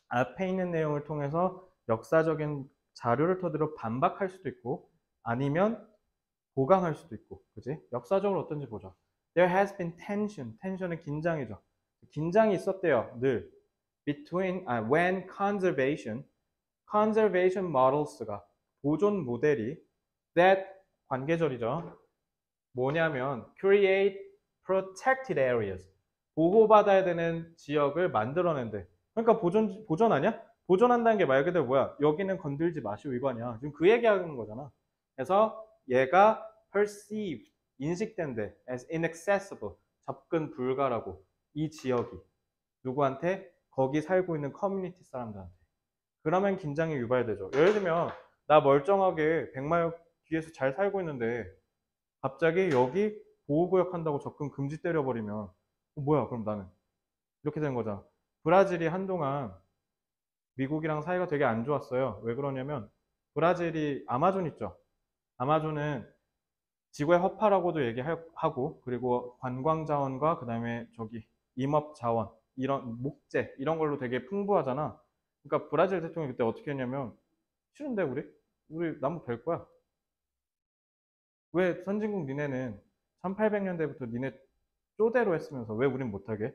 앞에 있는 내용을 통해서 역사적인 자료를 토대로 반박할 수도 있고 아니면 보강할 수도 있고, 그지? 역사적으로 어떤지 보자. There has been tension. tension은 긴장이죠. 긴장이 있었대요, 늘. when conservation models가 보존 모델이 that 관계절이죠. 뭐냐면 create protected areas. 보호받아야 되는 지역을 만들어낸대. 그러니까 보존 아니야? 보존한다는 게 말 그대로 뭐야? 여기는 건들지 마시오 이거 아니야. 지금 그 얘기하는 거잖아. 그래서 얘가 perceived, 인식된대 as inaccessible, 접근 불가라고. 이 지역이. 누구한테? 거기 살고 있는 커뮤니티 사람들한테. 그러면 긴장이 유발되죠. 예를 들면 나 멀쩡하게 백마역 뒤에서 잘 살고 있는데 갑자기 여기 보호구역 한다고 접근 금지 때려버리면 뭐야 그럼 나는 이렇게 되는 거잖아. 브라질이 한동안 미국이랑 사이가 되게 안 좋았어요. 왜 그러냐면 브라질이 아마존 있죠. 아마존은 지구의 허파라고도 얘기하고 그리고 관광자원과 그 다음에 저기 임업자원 이런 목재 이런 걸로 되게 풍부하잖아. 그러니까 브라질 대통령이 그때 어떻게 했냐면 싫은데 우리 나무 벨 거야. 왜 선진국 니네는 1800년대부터 니네 쪼대로 했으면서 왜 우린 못하게?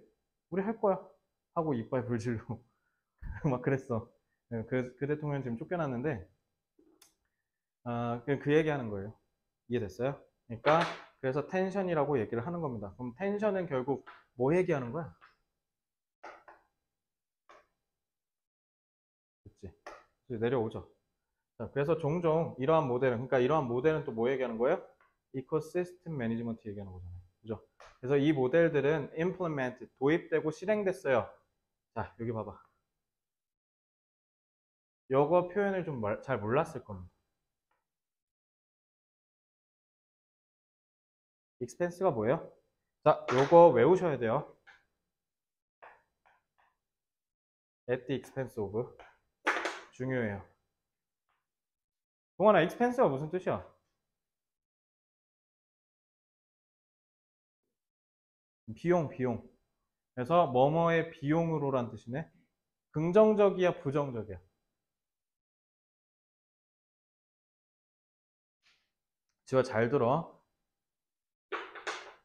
우리 할 거야 하고 이빨 불질르고 막 그랬어. 그 대통령 지금 쫓겨났는데 그 얘기하는 거예요. 이해됐어요? 그러니까 그래서 텐션이라고 얘기를 하는 겁니다. 그럼 텐션은 결국 뭐 얘기하는 거야? 그치? 내려오죠. 자, 그래서 종종 이러한 모델은 그러니까 이러한 모델은 또 뭐 얘기하는 거예요? 이코시스템 매니지먼트 얘기하는 거잖아요. 그죠? 그래서 이 모델들은 implement, 도입되고 실행됐어요. 자, 여기 봐봐. 요거 표현을 좀 잘 몰랐을 겁니다. expense가 뭐예요? 자, 요거 외우셔야 돼요. at the expense of. 중요해요. 동환아, expense가 무슨 뜻이야? 비용. 그래서 뭐뭐의 비용으로란 뜻이네. 긍정적이야, 부정적이야? 지워 잘 들어.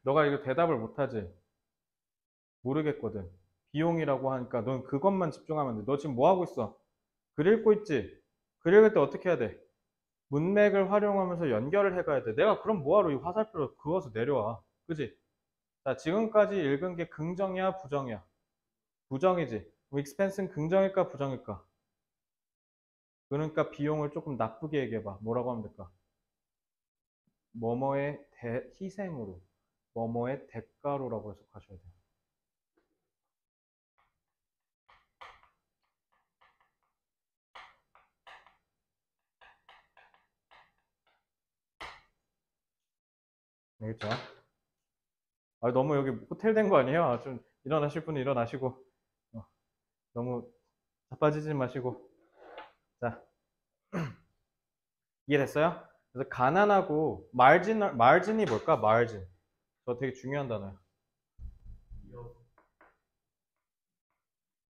너가 이거 대답을 못하지? 모르겠거든. 비용이라고 하니까 넌 그것만 집중하면 돼. 너 지금 뭐 하고 있어? 글 읽고 있지? 글 읽을 때 어떻게 해야 돼? 문맥을 활용하면서 연결을 해가야 돼. 내가 그럼 뭐하러 이 화살표를 그어서 내려와. 그지? 자, 지금까지 읽은 게 긍정이야, 부정이야? 부정이지. 그럼 expense는 긍정일까, 부정일까? 그러니까 비용을 조금 나쁘게 얘기해봐. 뭐라고 하면 될까? 뭐뭐의 희생으로, 뭐뭐의 대가로라고 해석하셔야 돼요. 알겠죠? 너무 여기 호텔 된 거 아니에요? 좀 일어나실 분은 일어나시고 너무 자빠지지 마시고. 자, 이해됐어요? 그래서 가난하고 마진이 뭘까? 마진. 저 되게 중요한 단어야.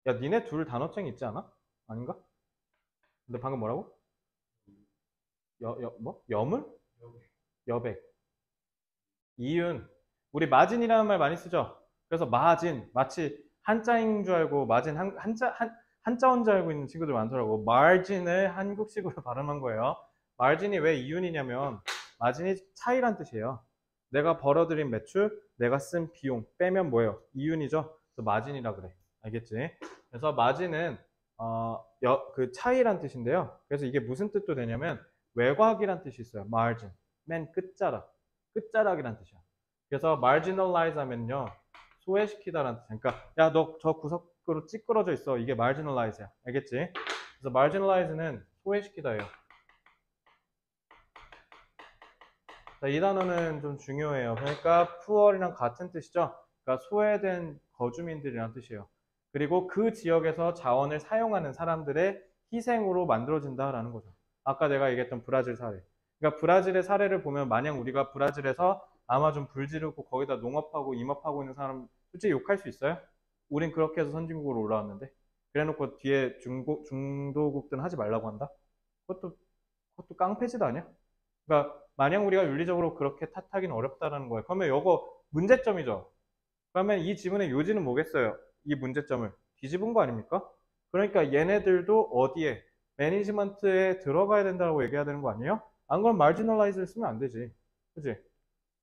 야, 니네 둘 단어증 있지 않아? 아닌가? 근데 방금 뭐라고? 뭐? 여물? 여백. 이윤. 우리 마진이라는 말 많이 쓰죠? 그래서 마진. 마치 한자인 줄 알고 마진 한자인 줄 알고 있는 친구들 많더라고. 마진을 한국식으로 발음한 거예요. 마진이 왜 이윤이냐면 마진이 차이란 뜻이에요. 내가 벌어들인 매출, 내가 쓴 비용 빼면 뭐예요? 이윤이죠. 그래서 마진이라 그래. 알겠지? 그래서 마진은 그 차이란 뜻인데요. 그래서 이게 무슨 뜻도 되냐면 외곽이란 뜻이 있어요. margin. 맨 끝자락. 끝자락이란 뜻이야. 그래서 marginalize 하면요. 소외시키다라는 뜻이야. 그러니까 야, 너 저 구석으로 찌그러져 있어. 이게 marginalize야. 알겠지? 그래서 marginalize는 소외시키다예요. 자, 이 단어는 좀 중요해요. 그러니까 poor이랑 같은 뜻이죠. 그러니까 소외된 거주민들이란 뜻이에요. 그리고 그 지역에서 자원을 사용하는 사람들의 희생으로 만들어진다라는 거죠. 아까 내가 얘기했던 브라질 사례. 그러니까 브라질의 사례를 보면 마냥 우리가 브라질에서 아마존 불 지르고 거기다 농업하고 임업하고 있는 사람 솔직히 욕할 수 있어요? 우린 그렇게 해서 선진국으로 올라왔는데 그래놓고 뒤에 중도국들은 하지 말라고 한다? 그것도 깡패짓 아니야? 그러니까 마냥 우리가 윤리적으로 그렇게 탓하기는 어렵다라는 거예요. 그러면 이거 문제점이죠. 그러면 이 지문의 요지는 뭐겠어요? 이 문제점을 뒤집은 거 아닙니까? 그러니까 얘네들도 어디에 매니지먼트에 들어가야 된다고 얘기해야 되는 거 아니에요? 안 그러면 marginalize를 쓰면 안 되지. 그치?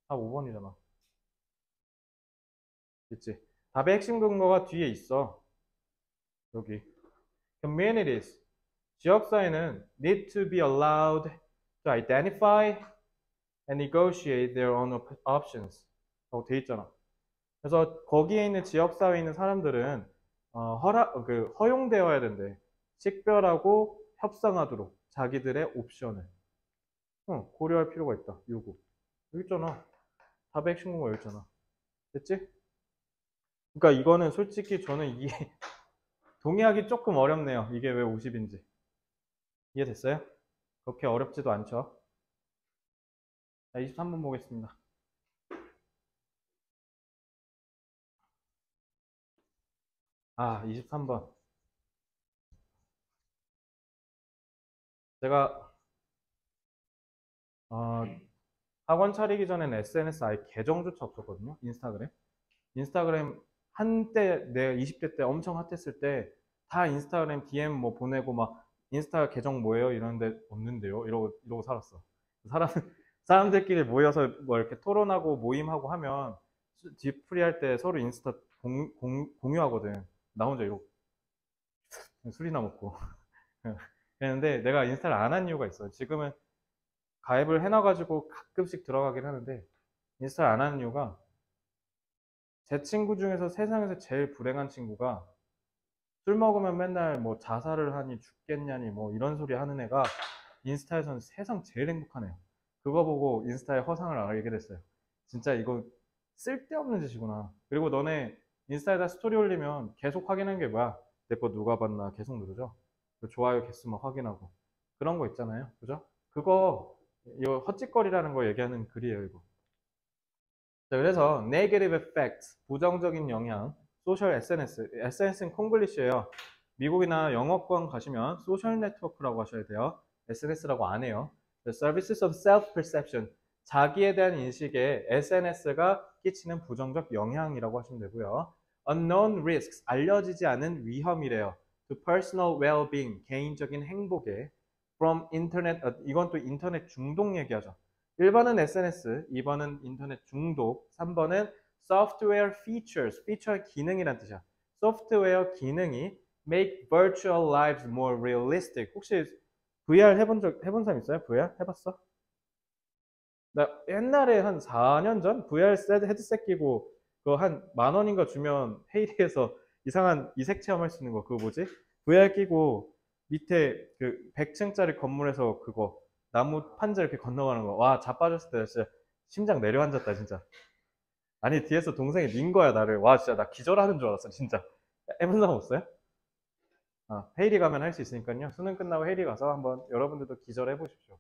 답 5번이잖아. 그치? 답의 핵심 근거가 뒤에 있어. 여기. Communities. 지역사회는 need to be allowed to identify and negotiate their own options. 라고 돼 있잖아. 그래서 거기에 있는 지역사회에 있는 사람들은 허용되어야 된대. 식별하고 협상하도록 자기들의 옵션을 고려할 필요가 있다. 요구. 여기 있잖아. 답의 핵심 근거 여기 있잖아. 됐지? 그러니까 이거는 솔직히 저는 이게 동의하기 조금 어렵네요. 이게 왜 50인지. 이해됐어요? 그렇게 어렵지도 않죠. 자, 23번 보겠습니다. 아, 23번. 제가 학원 차리기 전에는 SNS 아예 계정조차 없었거든요. 인스타그램. 인스타그램 한때 내 20대 때 엄청 핫했을 때 다 인스타그램 DM 뭐 보내고 막 인스타 계정 뭐예요? 이러는데 없는데요. 이러고 살았어. 사람들끼리 모여서 뭐 이렇게 토론하고 모임하고 하면 뒤풀이 할 때 서로 인스타 공유하거든. 나 혼자 이러고 술이나 먹고. 그랬는데 내가 인스타를 안 한 이유가 있어요. 지금은 가입을 해놔가지고 가끔씩 들어가긴 하는데 인스타를 안 하는 이유가 제 친구 중에서 세상에서 제일 불행한 친구가 술 먹으면 맨날 뭐 자살을 하니 죽겠냐니 뭐 이런 소리 하는 애가 인스타에서는 세상 제일 행복한 애요. 그거 보고 인스타의 허상을 알게 됐어요. 진짜 이거 쓸데없는 짓이구나. 그리고 너네 인스타에다 스토리 올리면 계속 확인하는 게 뭐야? 내 거 누가 봤나 계속 누르죠? 좋아요 개수만 확인하고. 그런 거 있잖아요. 그죠? 이거 헛짓거리라는 거 얘기하는 글이에요, 이거. 자, 그래서 negative effects, 부정적인 영향, 소셜 SNS, SNS는 콩글리시예요. 미국이나 영어권 가시면 소셜 네트워크라고 하셔야 돼요. SNS라고 안 해요. The services of self-perception, 자기에 대한 인식에 SNS가 끼치는 부정적 영향이라고 하시면 되고요. Unknown risks, 알려지지 않은 위험이래요. To personal well-being, 개인적인 행복에. From internet, 이건 또 인터넷 중독 얘기하죠. 1번은 SNS, 2번은 인터넷 중독, 3번은 software features, feature 기능이란 뜻이야. 소프트웨어 기능이 make virtual lives more realistic. 혹시 VR 해본 사람 있어요? VR 해봤어? 나 옛날에 한 4년 전 VR 헤드셋 끼고 그거 한 10,000원인가 주면 헤이리에서 이상한 이색 체험할 수 있는 거 그거 뭐지? VR 끼고 밑에 그 100층짜리 건물에서 그거 나무 판자 이렇게 건너가는 거. 와, 자빠졌을 때 진짜 심장 내려앉았다, 진짜. 아니, 뒤에서 동생이 민 거야, 나를. 와, 진짜 나 기절하는 줄 알았어, 진짜. 해본 사람 없어요? 헤이리 가면 할 수 있으니까요. 수능 끝나고 헤이리 가서 한번 여러분들도 기절해 보십시오.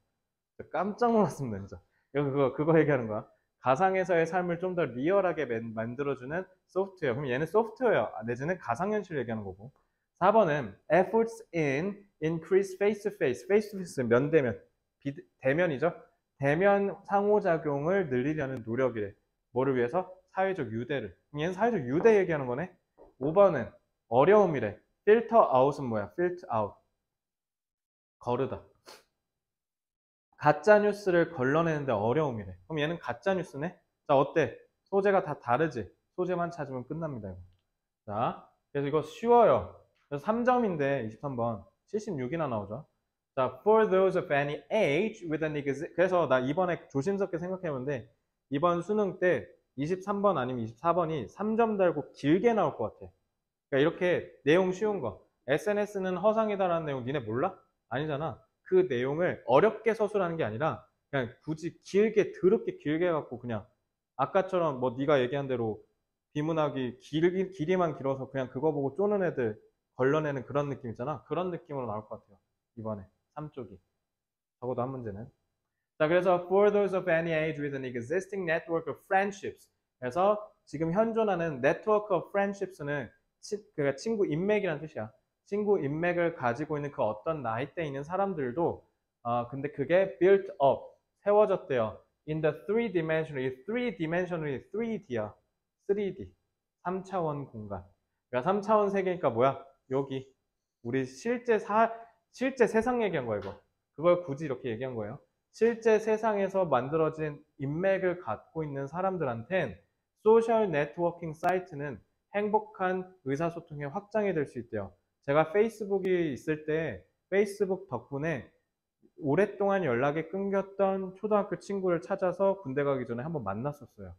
깜짝 놀랐습니다, 진짜. 그거 얘기하는 거야. 가상에서의 삶을 좀 더 리얼하게 만들어주는 소프트웨어. 그럼 얘는 소프트웨어, 내지는 가상현실 얘기하는 거고. 4번은 efforts in increase face-to-face. face-to-face 면대면. 대면이죠. 대면 상호작용을 늘리려는 노력이래. 뭐를 위해서? 사회적 유대를. 얘는 사회적 유대 얘기하는 거네. 5번은 어려움이래. filter out은 뭐야? filter out. 거르다. 가짜 뉴스를 걸러내는데 어려움이래. 그럼 얘는 가짜 뉴스네? 자, 어때? 소재가 다 다르지? 소재만 찾으면 끝납니다. 이거. 자, 그래서 이거 쉬워요. 그래서 3점인데 23번 76이나 나오죠. 자, for those of any age with an 그래서 나 이번에 조심스럽게 생각해보는데 이번 수능 때 23번 아니면 24번이 3점 달고 길게 나올 것 같아. 그러니까 이렇게 내용 쉬운 거. SNS는 허상이다라는 내용 니네 몰라? 아니잖아. 그 내용을 어렵게 서술하는 게 아니라 그냥 굳이 길게 더럽게 길게 해갖고 그냥 아까처럼 뭐 네가 얘기한 대로 비문학이 길이만 길어서 그냥 그거 보고 쪼는 애들 걸러내는 그런 느낌 있잖아. 그런 느낌으로 나올 것 같아요. 이번에 3쪽이. 적어도 한 문제는. 자, 그래서 for those of any age with an existing network of friendships. 그래서 지금 현존하는 network of friendships는 그러니까 친구 인맥이라는 뜻이야. 친구 인맥을 가지고 있는 그 어떤 나이대에 있는 사람들도 근데 그게 built up, 세워졌대요. In the three dimensionally 3D야. 3D. 3차원 공간. 그러니까 3차원 세계니까 뭐야? 여기. 우리 실제 세상 얘기한 거야, 이거. 그걸 굳이 이렇게 얘기한 거예요. 실제 세상에서 만들어진 인맥을 갖고 있는 사람들한텐 소셜 네트워킹 사이트는 행복한 의사소통의 확장이 될 수 있대요. 제가 페이스북이 있을 때 페이스북 덕분에 오랫동안 연락이 끊겼던 초등학교 친구를 찾아서 군대 가기 전에 한번 만났었어요.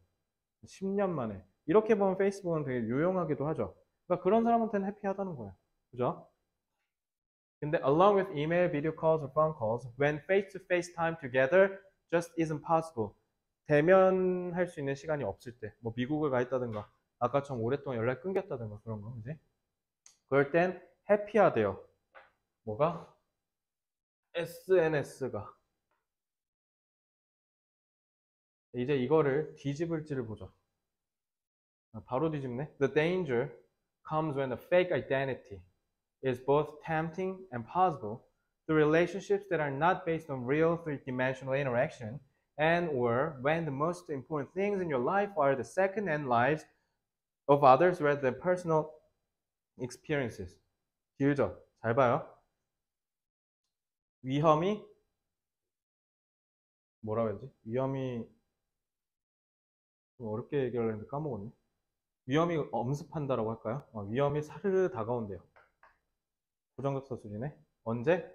10년 만에. 이렇게 보면 페이스북은 되게 유용하기도 하죠. 그러니까 그런 사람한테는 해피하다는 거예요. 그죠? 근데 along with email, video calls, or phone calls, when face-to-face time together just isn't possible. 대면할 수 있는 시간이 없을 때, 뭐 미국을 가 있다든가, 아까처럼 오랫동안 연락이 끊겼다든가 그런 거, 그지? 그럴 땐 해피하대요. 뭐가? SNS가. 이제 이거를 뒤집을지를 보죠. 바로 뒤집네. The danger comes when a fake identity is both tempting and possible. The relationships that are not based on real three-dimensional interaction and or when the most important things in your life are the second-hand lives of others rather than personal experiences. 길죠? 잘 봐요. 위험이 뭐라고 해야지? 위험이 좀 어렵게 얘기를 했는데 까먹었네. 위험이 엄습한다라고 할까요? 위험이 사르르 다가온대요. 부정적서 수준에. 언제?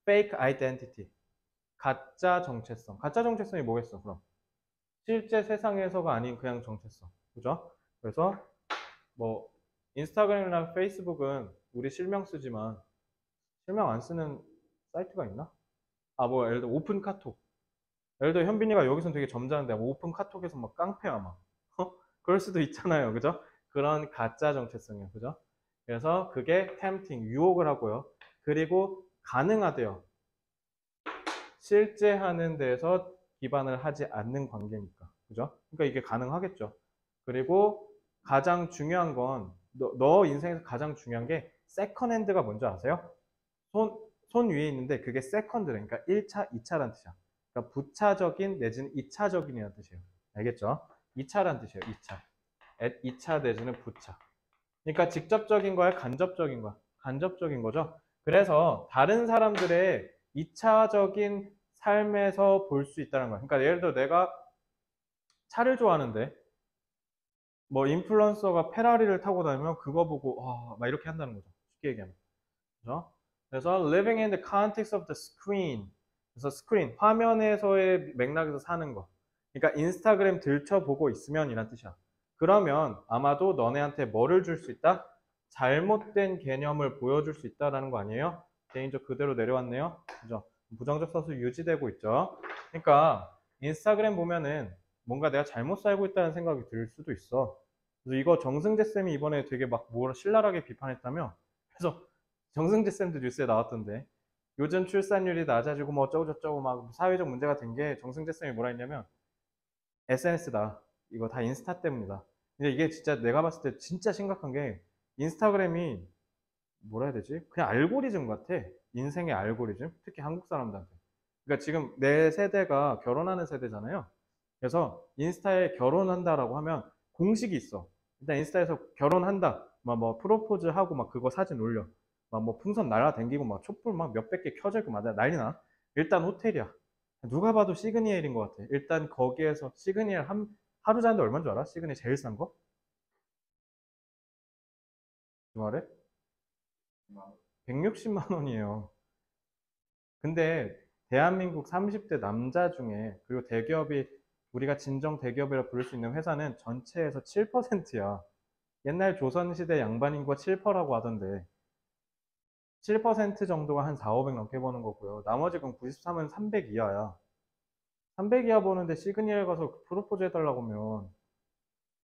fake identity. 가짜 정체성. 가짜 정체성이 뭐겠어, 그럼? 실제 세상에서가 아닌 그냥 정체성. 그죠? 그래서 뭐 인스타그램이나 페이스북은 우리 실명 쓰지만 실명 안 쓰는 사이트가 있나? 뭐 예를 들어 오픈 카톡. 예를 들어 현빈이가 여기서는 되게 점잖은데 뭐 오픈 카톡에서 막 깡패야 막. 그럴 수도 있잖아요. 그죠? 그런 가짜 정체성이에요. 그죠? 그래서 그게 tempting, 유혹을 하고요. 그리고 가능하대요. 실제 하는 데에서 기반을 하지 않는 관계니까. 그죠? 그러니까 이게 가능하겠죠. 그리고 가장 중요한 건 너 인생에서 가장 중요한 게 세컨핸드가 뭔지 아세요? 손 위에 있는데 그게 세컨드래. 그러니까 1차, 2차란 뜻이야. 그러니까 부차적인 내지는 2차적인이라는 뜻이에요. 알겠죠? 2차란 뜻이에요. 2차. 2차 내지는 부차. 그러니까 직접적인 거야, 간접적인 거야? 간접적인 거죠. 그래서 다른 사람들의 2차적인 삶에서 볼 수 있다는 거야. 그러니까 예를 들어 내가 차를 좋아하는데 뭐 인플루언서가 페라리를 타고 다니면 그거 보고 막 이렇게 한다는 거죠. 쉽게 얘기하면. 그죠? 그래서 living in the context of the screen. 그래서 스크린, 화면에서의 맥락에서 사는 거. 그러니까 인스타그램 들춰보고 있으면 이란 뜻이야. 그러면 아마도 너네한테 뭐를 줄 수 있다? 잘못된 개념을 보여줄 수 있다라는 거 아니에요? 개인적 그대로 내려왔네요. 그죠? 부정적 서술 유지되고 있죠. 그러니까 인스타그램 보면은 뭔가 내가 잘못 살고 있다는 생각이 들 수도 있어. 그래서 이거 정승재 쌤이 이번에 되게 막 뭐라 신랄하게 비판했다며. 그래서 정승재 쌤도 뉴스에 나왔던데 요즘 출산율이 낮아지고 뭐 어쩌고저쩌고 막 사회적 문제가 된 게 정승재 쌤이 뭐라 했냐면 SNS다. 이거 다 인스타 때문이다. 근데 이게 진짜 내가 봤을 때 진짜 심각한 게 인스타그램이 뭐라 해야 되지? 그냥 알고리즘 같아. 인생의 알고리즘. 특히 한국 사람들한테. 그러니까 지금 내 세대가 결혼하는 세대잖아요. 그래서 인스타에 결혼한다라고 하면 공식이 있어. 일단 인스타에서 결혼한다. 막 뭐 프로포즈 하고 막 그거 사진 올려. 막 뭐 풍선 날아다니고 막 촛불 막 몇백 개 켜져 있고 막 난리나. 일단 호텔이야. 누가 봐도 시그니엘인 것 같아. 일단 거기에서 시그니엘 하루 자는데 얼마인 줄 알아? 시그니엘 제일 싼 거? 주말에? 160만 원이에요. 근데 대한민국 30대 남자 중에 그리고 대기업이 우리가 진정 대기업이라 부를 수 있는 회사는 전체에서 7%야. 옛날 조선시대 양반 인구가 7%라고 하던데 7% 정도가 한 4, 500 넘게 버는 거고요. 나머지 그럼 93은 300 이하야. 300 이하 버는데 시그니엘 가서 프로포즈 해달라고 하면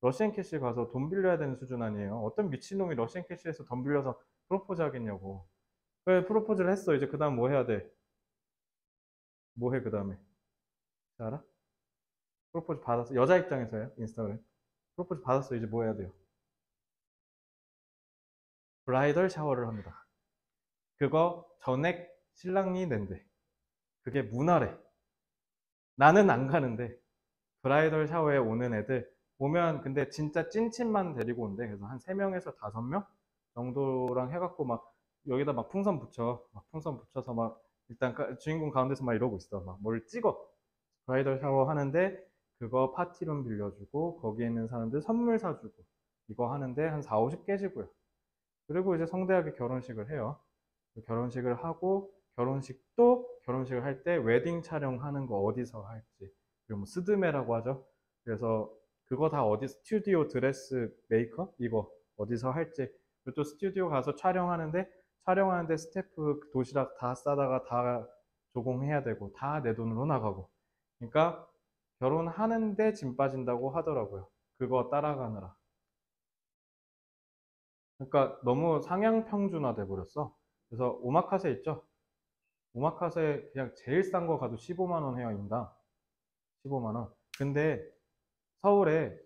러시안 캐시 가서 돈 빌려야 되는 수준 아니에요. 어떤 미친놈이 러시안 캐시에서 돈 빌려서 프로포즈 하겠냐고. 왜 프로포즈를 했어? 이제 그 다음 뭐 해야 돼? 뭐 해, 그 다음에? 알아? 프로포즈 받았어. 여자 입장에서요. 인스타그램. 프로포즈 받았어. 이제 뭐 해야 돼요? 브라이덜 샤워를 합니다. 그거 전액 신랑이 낸대. 그게 문화래. 나는 안 가는데 브라이덜 샤워에 오는 애들 오면 근데 진짜 찐친만 데리고 온대. 그래서 한 3명에서 5명 정도랑 해갖고 막 여기다 막 풍선 붙여. 막 풍선 붙여서 막 일단 주인공 가운데서 막 이러고 있어. 막 뭘 찍어. 브라이덜 샤워 하는데 그거 파티룸 빌려주고 거기에 있는 사람들 선물 사주고 이거 하는데 한 4, 50 깨지고요. 그리고 이제 성대하게 결혼식을 해요. 결혼식을 하고 결혼식도 결혼식을 할 때 웨딩 촬영하는 거 어디서 할지 그리고 뭐 스드메라고 하죠. 그래서 그거 다 어디 스튜디오 드레스 메이크업 이거 어디서 할지 그리고 또 스튜디오 가서 촬영하는데 스태프 도시락 다 싸다가 다 조공해야 되고 다 내 돈으로 나가고 그러니까 결혼하는데 짐 빠진다고 하더라고요. 그거 따라가느라. 그러니까 너무 상향 평준화돼 버렸어. 그래서 오마카세 있죠? 오마카세 그냥 제일 싼 거 가도 15만 원 해요, 인당. 15만 원. 근데 서울에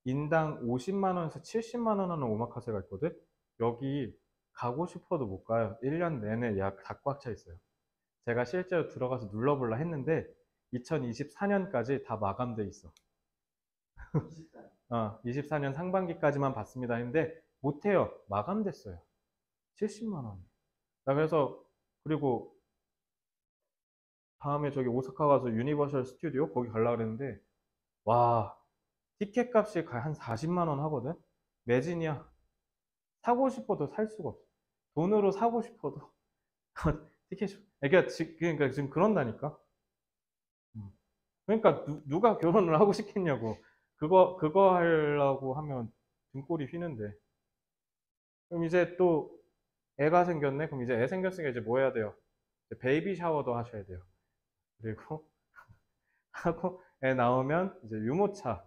인당 50만 원에서 70만 원 하는 오마카세가 있거든? 여기 가고 싶어도 못 가요. 1년 내내 약 다 꽉 차 있어요. 제가 실제로 들어가서 눌러볼라 했는데 2024년까지 다 마감돼 있어. 24년 상반기까지만 받습니다 했는데 못해요. 마감됐어요. 70만 원. 나 그래서 그리고 다음에 저기 오사카 가서 유니버셜 스튜디오 거기 가려고 그랬는데 와 티켓 값이 한 40만 원 하거든. 매진이야. 사고 싶어도 살 수가 없어. 돈으로 사고 싶어도 티켓이 그러니까 지금 그런다니까. 음. 그러니까 누가 결혼을 하고 싶겠냐고. 그거 하려고 하면 등골이 휘는데. 그럼 이제 또 애가 생겼네. 그럼 이제 애 생겼으니까 이제 뭐 해야 돼요? 이제 베이비 샤워도 하셔야 돼요. 그리고 하고 애 나오면 이제 유모차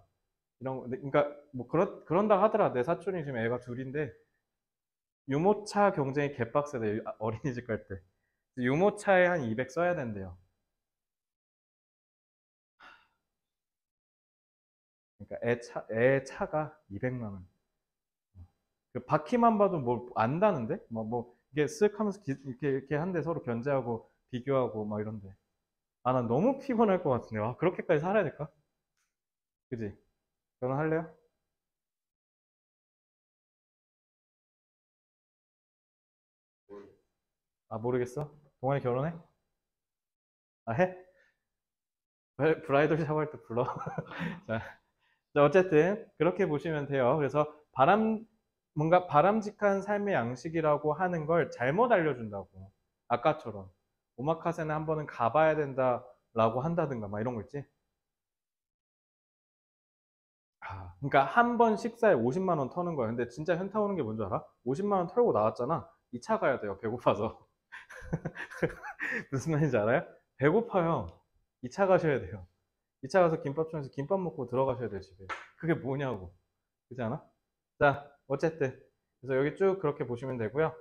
이런 거 그러니까 뭐 그런다 하더라. 내 사촌이 지금 애가 둘인데 유모차 경쟁이 개빡세대. 어린이집 갈 때. 유모차에 한 200 써야 된대요. 그러니까 애 차가 200만 원. 그 바퀴만 봐도 뭘 안다는데? 이게 쓱 하면서 이렇게 한데 서로 견제하고 비교하고 막 이런데. 아, 난 너무 피곤할 것 같은데. 아, 그렇게까지 살아야 될까? 그지? 결혼할래요? 아, 모르겠어? 동환이 결혼해? 아, 해? 브라이덜 샤워할 때 불러. 자, 자, 어쨌든 그렇게 보시면 돼요. 그래서 뭔가 바람직한 삶의 양식이라고 하는 걸 잘못 알려준다고. 아까처럼. 오마카세는 한 번은 가봐야 된다라고 한다든가 막 이런 거 있지. 그러니까 한 번 식사에 50만 원 터는 거야. 근데 진짜 현타 오는 게 뭔지 알아? 50만 원 털고 나왔잖아. 2차 가야 돼요. 배고파서. 무슨 말인지 알아요? 배고파요. 2차 가셔야 돼요. 2차 가서 김밥집에서 김밥 먹고 들어가셔야 돼요, 집에. 그게 뭐냐고. 그렇지 않아? 자, 어쨌든. 그래서 여기 쭉 그렇게 보시면 되고요.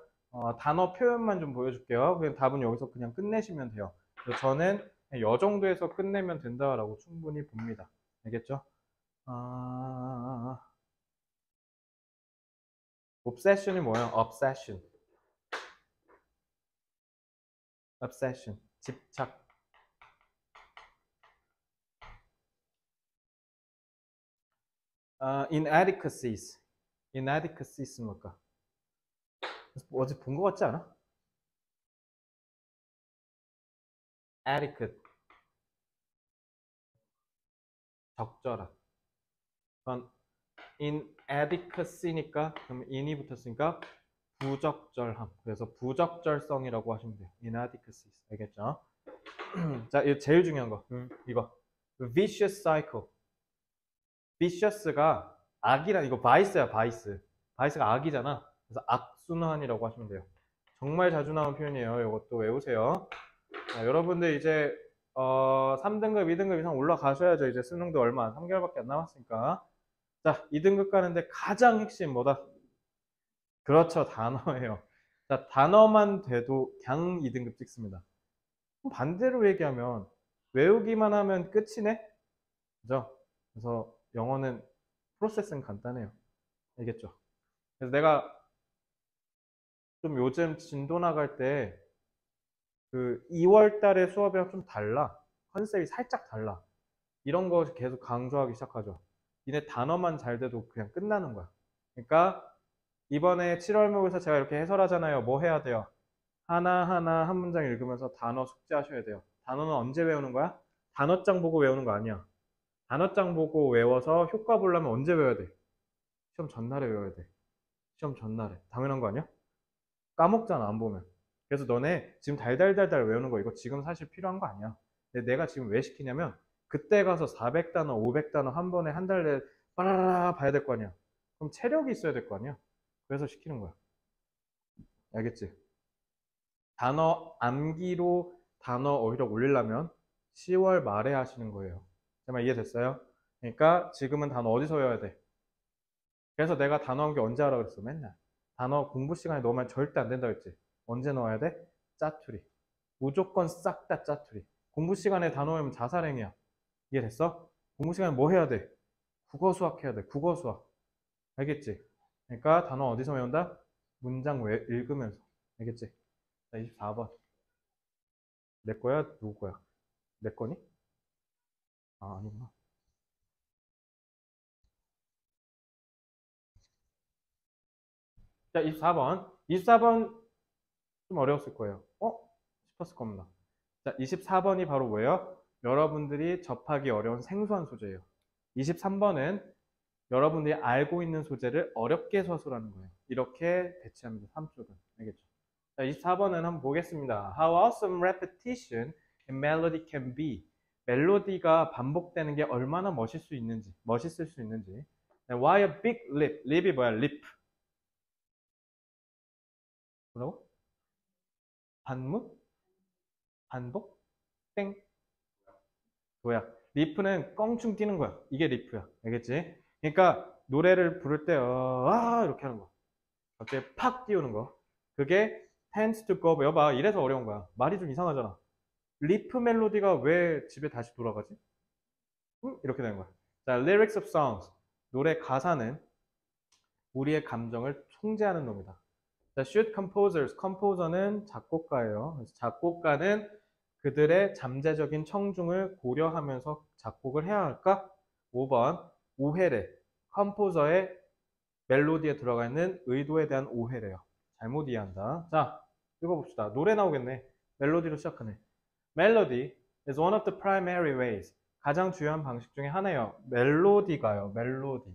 단어 표현만 좀 보여줄게요. 그냥 답은 여기서 그냥 끝내시면 돼요. 그래서 저는 이 정도에서 끝내면 된다라고 충분히 봅니다. 알겠죠? 아, obsession이 뭐예요? obsession. obsession. 집착. inadequacies. inadequacies 뭘까? 어제 본 것 같지 않아? adequate. 적절한. 그건 inadequacy니까 그럼 in이 붙었으니까 부적절함. 그래서 부적절성이라고 하시면 돼요. inadequacy. 알겠죠? 자, 이거 제일 중요한 거. 이거. vicious cycle. vicious가 악이란, 이거 바이스야, 바이스. 바이스가 악이잖아. 그래서 악순환이라고 하시면 돼요. 정말 자주 나오는 표현이에요. 이것도 외우세요. 자, 여러분들 이제 3등급, 2등급 이상 올라가셔야죠. 이제 수능도 얼마 안 3개월밖에 안 남았으니까. 자, 2등급 가는데 가장 핵심 뭐다? 그렇죠. 단어예요. 자, 단어만 돼도 그냥 2등급 찍습니다. 반대로 얘기하면 외우기만 하면 끝이네? 그죠? 그래서 영어는 프로세스는 간단해요. 알겠죠? 그래서 내가 좀 요즘 진도 나갈 때 그 2월 달에 수업이랑 좀 달라. 컨셉이 살짝 달라. 이런 거 계속 강조하기 시작하죠. 니네 단어만 잘 돼도 그냥 끝나는 거야. 그러니까 이번에 7월 모의고사 제가 이렇게 해설하잖아요. 뭐 해야 돼요? 하나하나 한 문장 읽으면서 단어 숙지하셔야 돼요. 단어는 언제 외우는 거야? 단어장 보고 외우는 거 아니야. 단어장 보고 외워서 효과 보려면 언제 외워야 돼? 시험 전날에 외워야 돼. 시험 전날에. 당연한 거 아니야? 까먹잖아, 안 보면. 그래서 너네 지금 달달달달 외우는 거 이거 지금 사실 필요한 거 아니야. 근데 내가 지금 왜 시키냐면 그때 가서 400단어, 500단어 한 번에 한 달 내에 빠라라 봐야 될 거 아니야. 그럼 체력이 있어야 될 거 아니야. 그래서 시키는 거야. 알겠지? 단어 암기로 단어 어휘력 올리려면 10월 말에 하시는 거예요. 정말 이해됐어요? 그러니까 지금은 단어 어디서 외워야 돼? 그래서 내가 단어 암기 언제 하라 그랬어? 맨날. 단어 공부 시간에 넣으면 절대 안 된다 했지. 언제 넣어야 돼? 짜투리. 무조건 싹 다 짜투리. 공부 시간에 단어 외우면 자살행위야. 이해됐어? 공부 시간에 뭐 해야 돼? 국어 수학 해야 돼. 국어 수학. 알겠지? 그러니까 단어 어디서 외운다? 문장 읽으면서. 알겠지? 자, 24번. 내 거야? 누구 거야? 내 거니? 아, 아니구나. 자, 24번. 24번 좀 어려웠을 거예요. 싶었을 겁니다. 자, 24번이 바로 뭐예요? 여러분들이 접하기 어려운 생소한 소재예요. 23번은 여러분들이 알고 있는 소재를 어렵게 서술하는 거예요. 이렇게 배치합니다. 3쪽은. 알겠죠? 자, 24번은 한번 보겠습니다. How awesome repetition in melody can be. 멜로디가 반복되는 게 얼마나 멋있을 수 있는지. Why a big leap? leap이 뭐야? leap. 뭐라고? 반문? 반복? 땡. 도약. 리프는 껑충 뛰는 거야. 이게 리프야. 알겠지? 그러니까 노래를 부를 때 이렇게 하는 거. 갑자기 팍 띄우는 거. 그게 tends to go. 여봐. 이래서 어려운 거야. 말이 좀 이상하잖아. 리프 멜로디가 왜 집에 다시 돌아가지? 이렇게 되는 거야. 자, lyrics of songs. 노래 가사는 우리의 감정을 통제하는 놈이다. 자, should composers. composer는 작곡가예요. 그래서 작곡가는 그들의 잠재적인 청중을 고려하면서 작곡을 해야 할까? 5번 오해래. 컴포저의 멜로디에 들어가 있는 의도에 대한 오해래요. 잘못 이해한다. 자, 읽어봅시다. 노래 나오겠네. 멜로디로 시작하네. Melody is one of the primary ways. 가장 주요한 방식 중에 하나예요. 멜로디가요. 멜로디.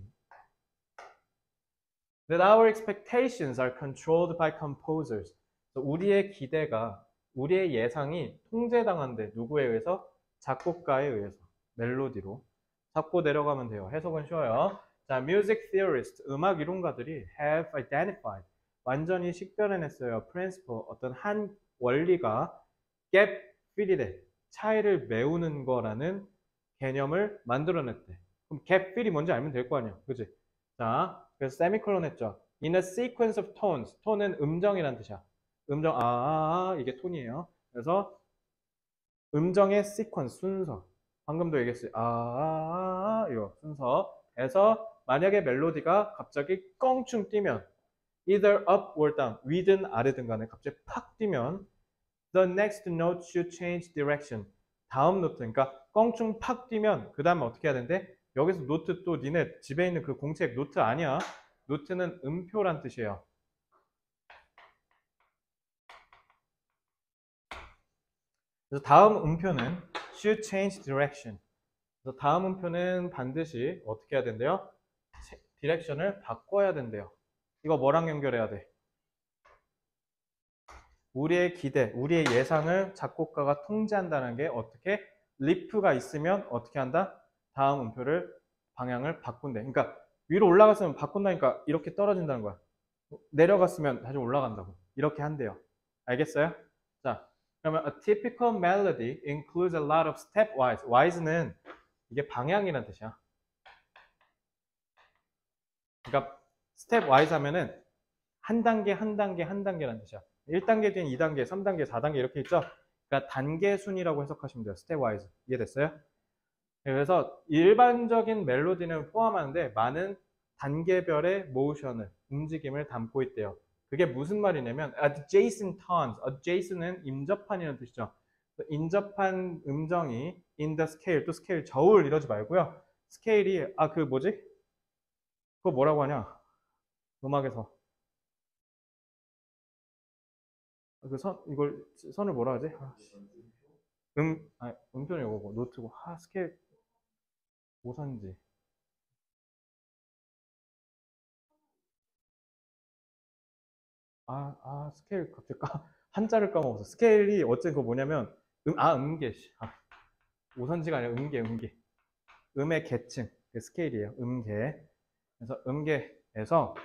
That our expectations are controlled by composers. 우리의 기대가, 우리의 예상이 통제당한대. 누구에 의해서? 작곡가에 의해서. 멜로디로. 잡고 내려가면 돼요. 해석은 쉬워요. 자, music theorists, 음악 이론가들이 have identified. 완전히 식별해냈어요. principle, 어떤 한 원리가 gap fill이래. 차이를 메우는 거라는 개념을 만들어냈대. 그럼 gap fill이 뭔지 알면 될 거 아니야. 그치? 자, 그래서 세미콜론 했죠. In a sequence of tones. 톤은 음정이란 뜻이야. 음정, 이게 톤이에요. 그래서 음정의 sequence, 순서. 방금도 얘기했어요. 이거 순서에서 만약에 멜로디가 갑자기 껑충 뛰면 either up or down, 위든 아래든 간에 갑자기 팍 뛰면 the next note should change direction. 다음 노트, 그러니까 껑충 팍 뛰면 그 다음에 어떻게 해야 되는데 여기서 노트 또 니네 집에 있는 그 공책 노트 아니야. 노트는 음표란 뜻이에요. 그래서 다음 음표는 should change direction. 그래서 다음 음표는 반드시 어떻게 해야 된대요? 디렉션을 바꿔야 된대요. 이거 뭐랑 연결해야 돼? 우리의 기대, 우리의 예상을 작곡가가 통제한다는 게 어떻게 리프가 있으면 어떻게 한다? 다음 음표를 방향을 바꾼대. 그러니까 위로 올라갔으면 바꾼다니까 이렇게 떨어진다는 거야. 내려갔으면 다시 올라간다고. 이렇게 한대요. 알겠어요? 자, 그러면 a typical melody includes a lot of stepwise. wise는 이게 방향이란 뜻이야. 그러니까 stepwise 하면은 한 단계 한 단계 한 단계라는 뜻이야. 1단계 뒤엔 2단계, 3단계, 4단계 이렇게 있죠? 그러니까 단계 순이라고 해석하시면 돼요. stepwise. 이해됐어요? 그래서 일반적인 멜로디는 포함하는데 많은 단계별의 모션을, 움직임을 담고 있대요. 그게 무슨 말이냐면 adjacent tones, adjacent은 인접한이라는 뜻이죠. 인접한 음정이 in the scale, 또 스케일 저울 이러지 말고요. 스케일이 그 뭐지? 그거 뭐라고 하냐? 음악에서 그 이걸 선을 뭐라 하지? 음표는 이거고 노트고 스케일 오선지. 스케일 갑자기 한자를 까먹었어. 스케일이 어쨌든 그거 뭐냐면 음계. 오선지가 아니라 음계. 음의 계층. 그 스케일이에요. 음계. 그래서 음계에서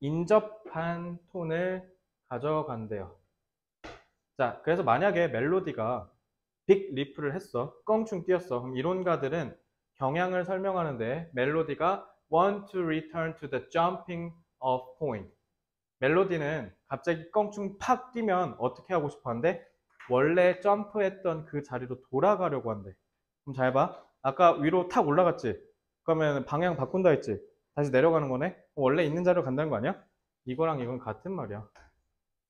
인접한 톤을 가져간대요. 자, 그래서 만약에 멜로디가 빅 리프를 했어. 껑충 뛰었어. 그럼 이론가들은 경향을 설명하는데 멜로디가 want to return to the jumping off point. 멜로디는 갑자기 껑충 팍 뛰면 어떻게 하고 싶어 한대? 원래 점프했던 그 자리로 돌아가려고 한대. 그럼 잘 봐. 아까 위로 탁 올라갔지? 그러면 방향 바꾼다 했지? 다시 내려가는 거네? 원래 있는 자리로 간다는 거 아니야? 이거랑 이건 같은 말이야.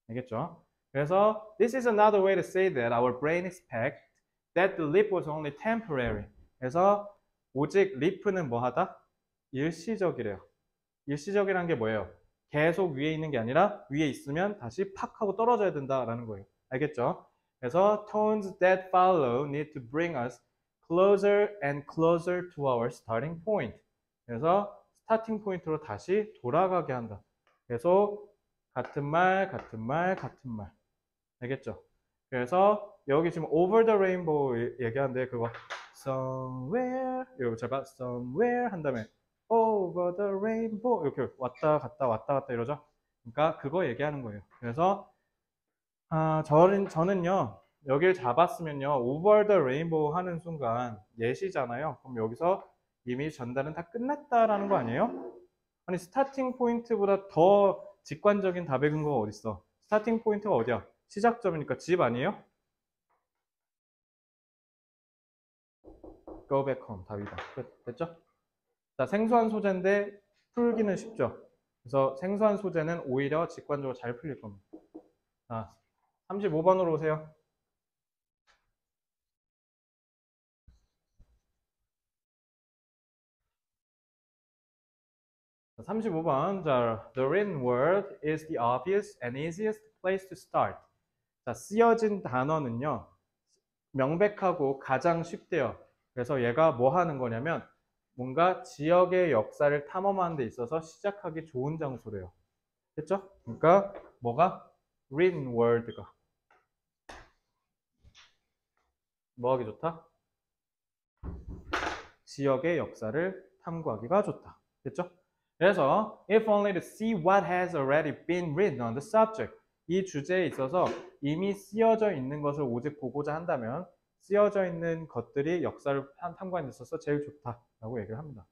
알겠죠? 그래서 This is another way to say that our brain expects that the leap was only temporary. 그래서 오직 리프는 뭐 하다? 일시적이래요. 일시적이라는 게 뭐예요? 계속 위에 있는 게 아니라 위에 있으면 다시 팍 하고 떨어져야 된다라는 거예요. 알겠죠? 그래서 tones that follow need to bring us closer and closer to our starting point. 그래서 스타팅 포인트로 다시 돌아가게 한다. 계속 같은 말, 같은 말, 같은 말. 알겠죠? 그래서 여기 지금 over the rainbow 얘기하는데 그거 somewhere 이거 잘 봐. somewhere 한 다음에 over the rainbow 이렇게 왔다 갔다 이러죠. 그러니까 그거 얘기하는 거예요. 그래서 저는요 여길 잡았으면요 over the rainbow 하는 순간 예시잖아요. 그럼 여기서 이미 전달은 다 끝났다라는 거 아니에요? 아니 스타팅 포인트보다 더 직관적인 답의 근거가 어딨어? 스타팅 포인트가 어디야? 시작점이니까 집 아니에요? Go back home 답이다. 됐죠? 자, 생소한 소재인데 풀기는 쉽죠. 그래서 생소한 소재는 오히려 직관적으로 잘 풀릴 겁니다. 자, 35번으로 오세요. 35번. 자, the written word is the obvious and easiest place to start. 자, 쓰여진 단어는요. 명백하고 가장 쉽대요. 그래서 얘가 뭐 하는 거냐면 뭔가 지역의 역사를 탐험하는 데 있어서 시작하기 좋은 장소래요. 됐죠? 그러니까 뭐가? written word가 뭐 하기 좋다? 지역의 역사를 탐구하기가 좋다. 됐죠? 그래서 if only to see what has already been written on the subject. 이 주제에 있어서 이미 쓰여져 있는 것을 오직 보고자 한다면 쓰여져 있는 것들이 역사를 탐구하는 데 있어서 제일 좋다라고 얘기를 합니다.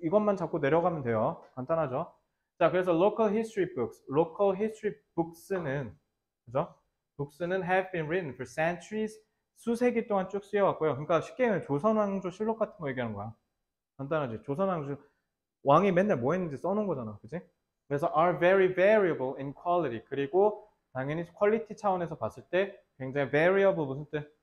이것만 잡고 내려가면 돼요. 간단하죠? 자, 그래서 local history books는 그죠? books는 have been written for centuries 수세기 동안 쭉 쓰여왔고요. 그러니까 쉽게 얘기하면 조선왕조 실록 같은 거 얘기하는 거야. 간단하지? 조선왕조 왕이 맨날 뭐 했는지 써놓은 거잖아. 그지? 그래서 are very variable in quality. 그리고 당연히 퀄리티 차원에서 봤을 때 굉장히 variable 무슨 뜻?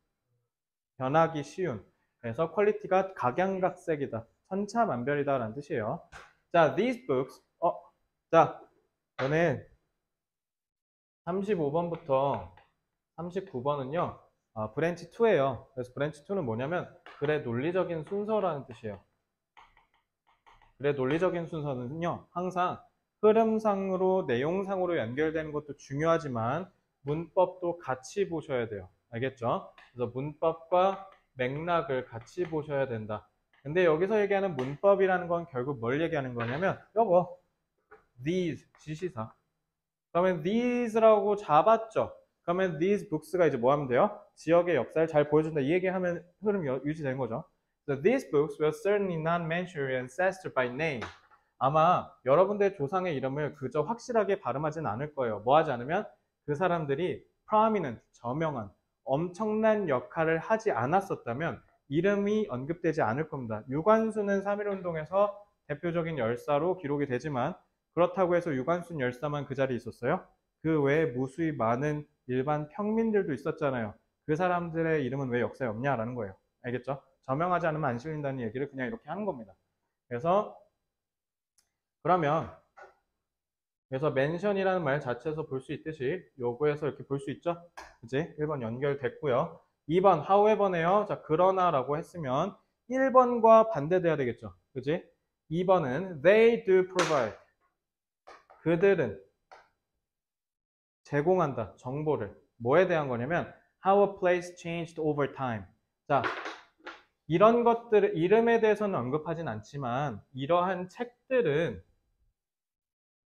변하기 쉬운. 그래서 퀄리티가 각양각색이다. 천차만별이다 라는 뜻이에요. 자, these books 자, 저는 35번부터 39번은요. 브랜치 2예요. 그래서 브랜치 2는 뭐냐면 글의 논리적인 순서라는 뜻이에요. 글의 논리적인 순서는요. 항상 흐름상으로, 내용상으로 연결되는 것도 중요하지만 문법도 같이 보셔야 돼요. 알겠죠? 그래서 문법과 맥락을 같이 보셔야 된다. 근데 여기서 얘기하는 문법이라는 건 결국 뭘 얘기하는 거냐면 여보, these, 지시사. 그러면 these라고 잡았죠. 그러면 these books가 이제 뭐 하면 돼요? 지역의 역사를 잘 보여준다. 이 얘기하면 흐름 유지되는 거죠. So these books were certainly not mentioned and ancestor by name. 아마 여러분들의 조상의 이름을 그저 확실하게 발음하진 않을 거예요. 뭐 하지 않으면 그 사람들이 prominent, 저명한, 엄청난 역할을 하지 않았었다면 이름이 언급되지 않을 겁니다. 유관순은 3.1운동에서 대표적인 열사로 기록이 되지만 그렇다고 해서 유관순 열사만 그 자리에 있었어요? 그 외에 무수히 많은 일반 평민들도 있었잖아요. 그 사람들의 이름은 왜 역사에 없냐라는 거예요. 알겠죠? 저명하지 않으면 안 실린다는 얘기를 그냥 이렇게 하는 겁니다. 그러면 mention이라는 말 자체에서 볼 수 있듯이 요거에서 이렇게 볼 수 있죠? 그지? 1번 연결됐고요. 2번 however네요. 자, 그러나라고 했으면 1번과 반대돼야 되겠죠? 그지? 2번은 they do provide. 그들은 제공한다. 정보를. 뭐에 대한 거냐면 how a place changed over time. 자, 이런 것들 이름에 대해서는 언급하진 않지만 이러한 책들은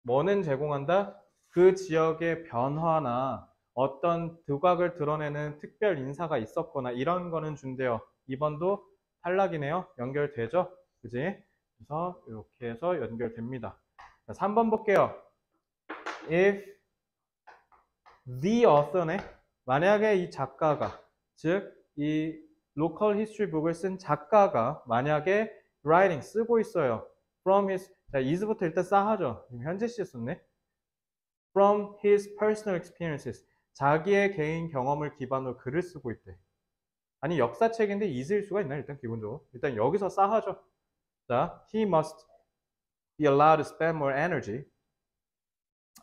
뭐는 제공한다? 그 지역의 변화나 어떤 두각을 드러내는 특별 인사가 있었거나 이런 거는 준대요. 2번도 탈락이네요. 연결되죠? 그지? 그래서 이렇게 해서 연결됩니다. 자, 3번 볼게요. If the author네, 만약에 이 작가가, 즉 이 local history book을 쓴 작가가 만약에 writing 쓰고 있어요. From his, 자, is부터 일단 싸하죠. 현재 시에 썼네. From his personal experiences, 자기의 개인 경험을 기반으로 글을 쓰고 있대. 아니 역사책인데 is일 수가 있나 일단 기본적으로. 일단 여기서 싸하죠. 자, he must be allowed to spend more energy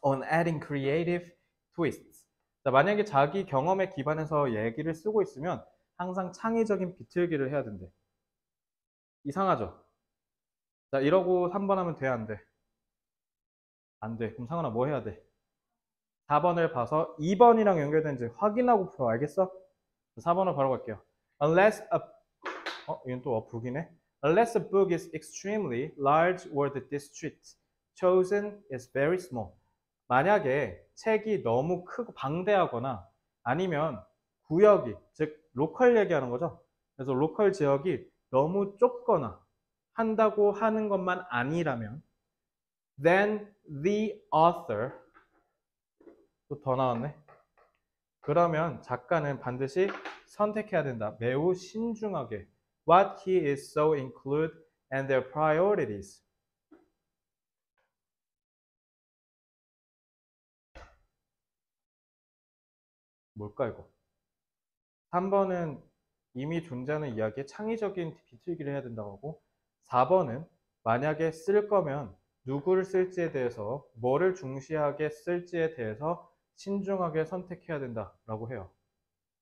on adding creative twists. 자, 만약에 자기 경험에 기반해서 얘기를 쓰고 있으면 항상 창의적인 비틀기를 해야 된대. 이상하죠? 자, 이러고 3번 하면 돼, 안 돼? 안 돼. 그럼 상은아 뭐 해야 돼? 4번을 봐서 2번이랑 연결되는지 확인하고 풀어. 알겠어? 4번을 바로 갈게요. Unless a, 이건 또 북이네. Unless a book is extremely large or the district chosen is very small. 만약에 책이 너무 크고 방대하거나 아니면 구역이, 즉 로컬 얘기하는 거죠. 그래서 로컬 지역이 너무 좁거나 한다고 하는 것만 아니라면 then the author, 또 더 나왔네. 그러면 작가는 반드시 선택해야 된다. 매우 신중하게. What he is so include and their priorities. 뭘까 이거? 3번은 이미 존재하는 이야기에 창의적인 비틀기를 해야 된다고 하고 4번은 만약에 쓸 거면 누구를 쓸지에 대해서 뭐를 중시하게 쓸지에 대해서 신중하게 선택해야 된다라고 해요.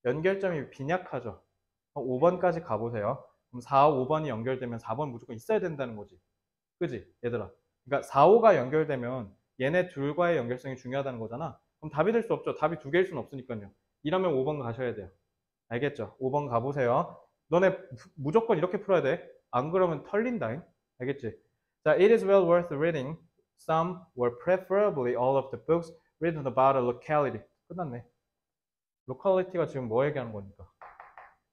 연결점이 빈약하죠. 5번까지 가보세요. 그럼 4, 5번이 연결되면 4번 무조건 있어야 된다는 거지. 그지? 얘들아. 그러니까 4, 5가 연결되면 얘네 둘과의 연결성이 중요하다는 거잖아. 그럼 답이 될 수 없죠. 답이 두 개일 수는 없으니까요. 이러면 5번 가셔야 돼요. 알겠죠? 5번 가보세요. 너네 무조건 이렇게 풀어야 돼. 안 그러면 털린다잉. 알겠지? 자, it is well worth reading some or preferably all of the books written about a locality. 끝났네. locality가 지금 뭐 얘기하는 거니까.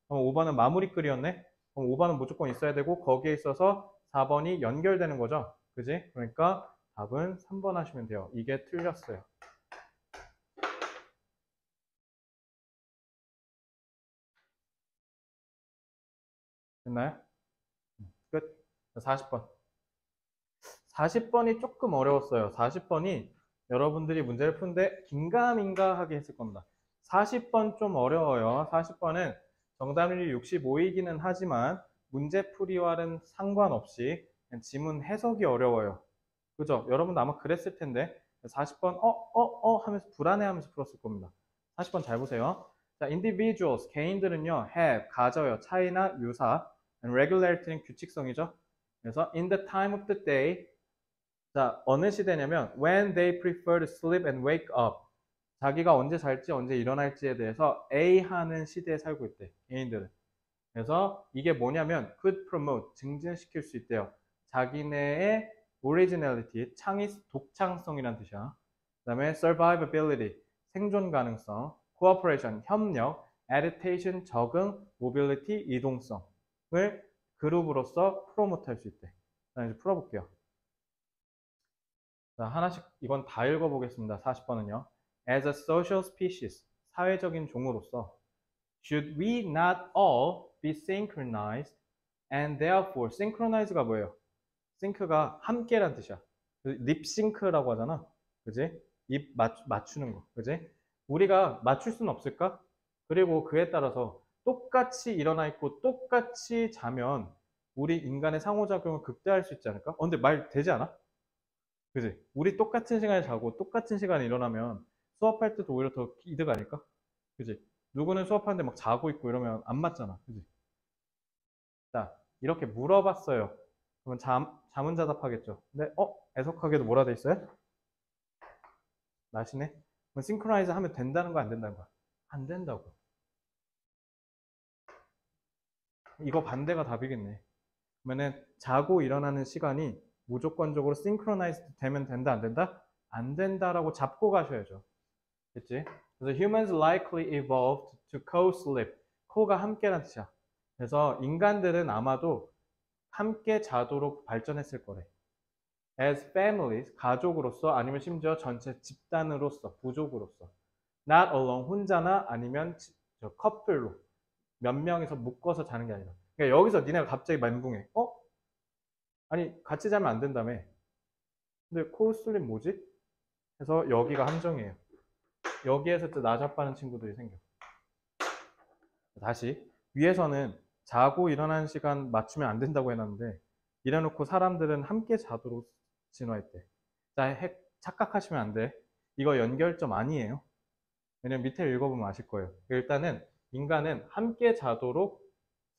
그럼 5번은 마무리 글이었네? 그럼 5번은 무조건 있어야 되고 거기에 있어서 4번이 연결되는 거죠. 그지? 그러니까 답은 3번 하시면 돼요. 이게 틀렸어요. 됐나요? 끝. 40번. 40번이 조금 어려웠어요. 40번이 여러분들이 문제를 푸는데 긴가민가하게 했을 겁니다. 40번 좀 어려워요. 40번은 정답률이 65이기는 하지만 문제풀이와는 상관없이 지문 해석이 어려워요. 그죠? 여러분도 아마 그랬을 텐데 40번 하면서 불안해하면서 풀었을 겁니다. 40번 잘 보세요. 자, individuals, 개인들은요, have, 가져요, 차이나 유사, and regularity는 규칙성이죠. 그래서 in the time of the day, 자, 어느 시대냐면 when they prefer to sleep and wake up. 자기가 언제 잘지 언제 일어날지에 대해서 A 하는 시대에 살고 있대. 개인들은. 그래서 이게 뭐냐면 could promote 증진시킬 수 있대요. 자기네의 originality 창의 독창성이란 뜻이야. 그다음에 survivability 생존 가능성, cooperation 협력, adaptation 적응, mobility 이동성을 그룹으로서 프로모트 할 수 있대. 자, 이제 풀어볼게요. 자, 하나씩 이건 다 읽어보겠습니다. 40번은요. As a social species 사회적인 종으로서 should we not all be synchronized and therefore synchronize가 뭐예요? sync가 함께란 뜻이야. 립싱크라고 하잖아. 그지? 입 맞추는 거. 그지? 우리가 맞출 수는 없을까? 그리고 그에 따라서 똑같이 일어나 있고 똑같이 자면 우리 인간의 상호작용을 극대화할 수 있지 않을까? 근데 말 되지 않아? 그지? 우리 똑같은 시간에 자고 똑같은 시간에 일어나면 수업할 때도 오히려 더 이득 아닐까? 그지? 누구는 수업하는데 막 자고 있고 이러면 안 맞잖아. 그지? 자, 이렇게 물어봤어요. 그러면 자문자답하겠죠. 근데, 애석하게도 뭐라 돼 있어요? 나시네? 그럼 싱크로나이즈 하면 된다는 거 안 된다는 거야? 안 된다고. 이거 반대가 답이겠네. 그러면은 자고 일어나는 시간이 무조건적으로 싱크로나이즈 되면 된다, 안 된다? 안 된다라고 잡고 가셔야죠. 됐지? 그래서 humans likely evolved to co-sleep. co가 함께란 뜻이야. 그래서 인간들은 아마도 함께 자도록 발전했을 거래. As families, 가족으로서 아니면 심지어 전체 집단으로서, 부족으로서. Not alone, 혼자나 아니면 커플로 몇 명이서 묶어서 자는 게 아니라. 그러니까 여기서 니네가 갑자기 멘붕해. 아니 같이 자면 안 된다며. 근데 코슬립 뭐지? 그래서 여기가 함정이에요. 여기에서 또 나잡하는 친구들이 생겨. 다시 위에서는 자고 일어나는 시간 맞추면 안 된다고 해놨는데 이래놓고 사람들은 함께 자도록 진화했대. 자, 착각하시면 안 돼. 이거 연결점 아니에요. 왜냐면 밑에 읽어보면 아실 거예요. 일단은 인간은 함께 자도록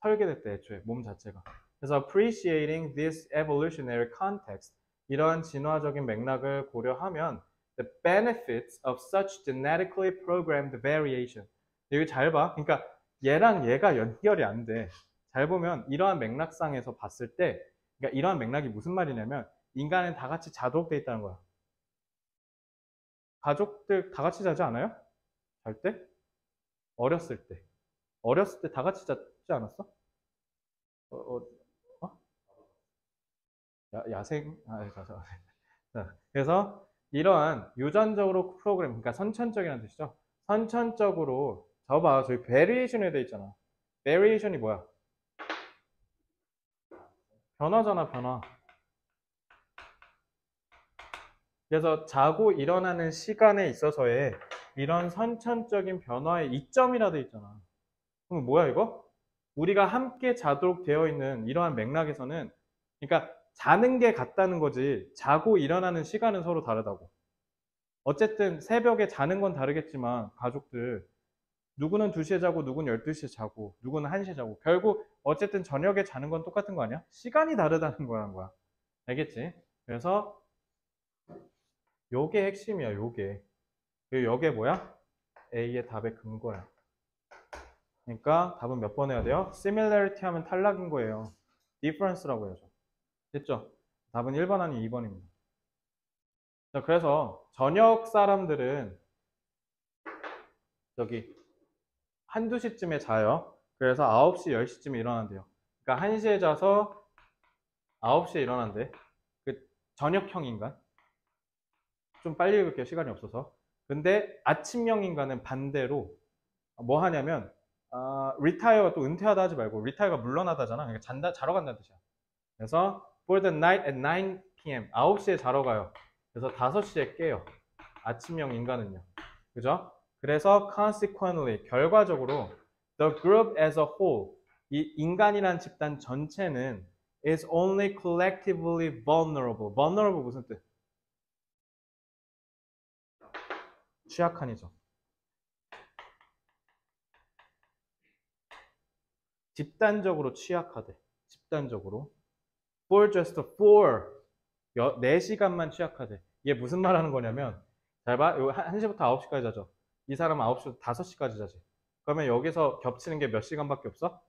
설계됐대, 애초에 몸 자체가. 그래서 appreciating this evolutionary context, 이러한 진화적인 맥락을 고려하면 the benefits of such genetically programmed variation. 여기 잘 봐. 그러니까 얘랑 얘가 연결이 안 돼. 잘 보면 이러한 맥락상에서 봤을 때, 그러니까 이러한 맥락이 무슨 말이냐면 인간은 다 같이 자도록 돼 있다는 거야. 가족들 다 같이 자지 않아요? 잘 때? 어렸을 때. 어렸을 때 다 같이 자지 않았어? 어, 어, 어? 야생? 자, 그래서 이러한 유전적으로 프로그램, 그러니까 선천적이라는 뜻이죠. 선천적으로, 저봐, 저기 베리에이션에 돼 있잖아. 베리에이션이 뭐야? 변화잖아, 변화. 그래서 자고 일어나는 시간에 있어서의 이런 선천적인 변화의 이점이라 돼 있잖아. 그럼 뭐야, 이거? 우리가 함께 자도록 되어 있는 이러한 맥락에서는, 그러니까 자는 게 같다는 거지, 자고 일어나는 시간은 서로 다르다고. 어쨌든 새벽에 자는 건 다르겠지만 가족들 누구는 2시에 자고 누구는 12시에 자고 누구는 1시에 자고 결국 어쨌든 저녁에 자는 건 똑같은 거 아니야? 시간이 다르다는 거란 거야. 알겠지? 그래서 요게 핵심이야, 요게. 그리고 요게 뭐야? A의 답의 근거야. 그러니까 답은 몇 번 해야 돼요? similarity 하면 탈락인 거예요. difference라고 해야죠. 됐죠? 답은 1번 아니 2번입니다. 자, 그래서 저녁 사람들은 저기 한두 시쯤에 자요. 그래서 9시, 10시쯤에 일어난대요. 그러니까 1시에 자서 9시에 일어난대. 그 저녁형 인간. 좀 빨리 읽을게요. 시간이 없어서. 근데 아침형 인간은 반대로 뭐 하냐면 리타이어가 또 은퇴하다 하지 말고 리타이어가 물러나다잖아. 그러니까 자러 간다는 뜻이야. 그래서 for the night at 9 p.m. 9시에 자러 가요. 그래서 5시에 깨요. 아침형 인간은요. 그죠? 그래서 consequently 결과적으로 the group as a whole 이 인간이란 집단 전체는 is only collectively vulnerable. vulnerable 무슨 뜻? 취약한이죠. 집단적으로 취약하대. 집단적으로. for just for 4시간만 취약하대. 이게 무슨 말 하는 거냐면, 잘 봐. 1시부터 9시까지 자죠. 이 사람은 9시부터 5시까지 자지. 그러면 여기서 겹치는 게 몇 시간밖에 없어?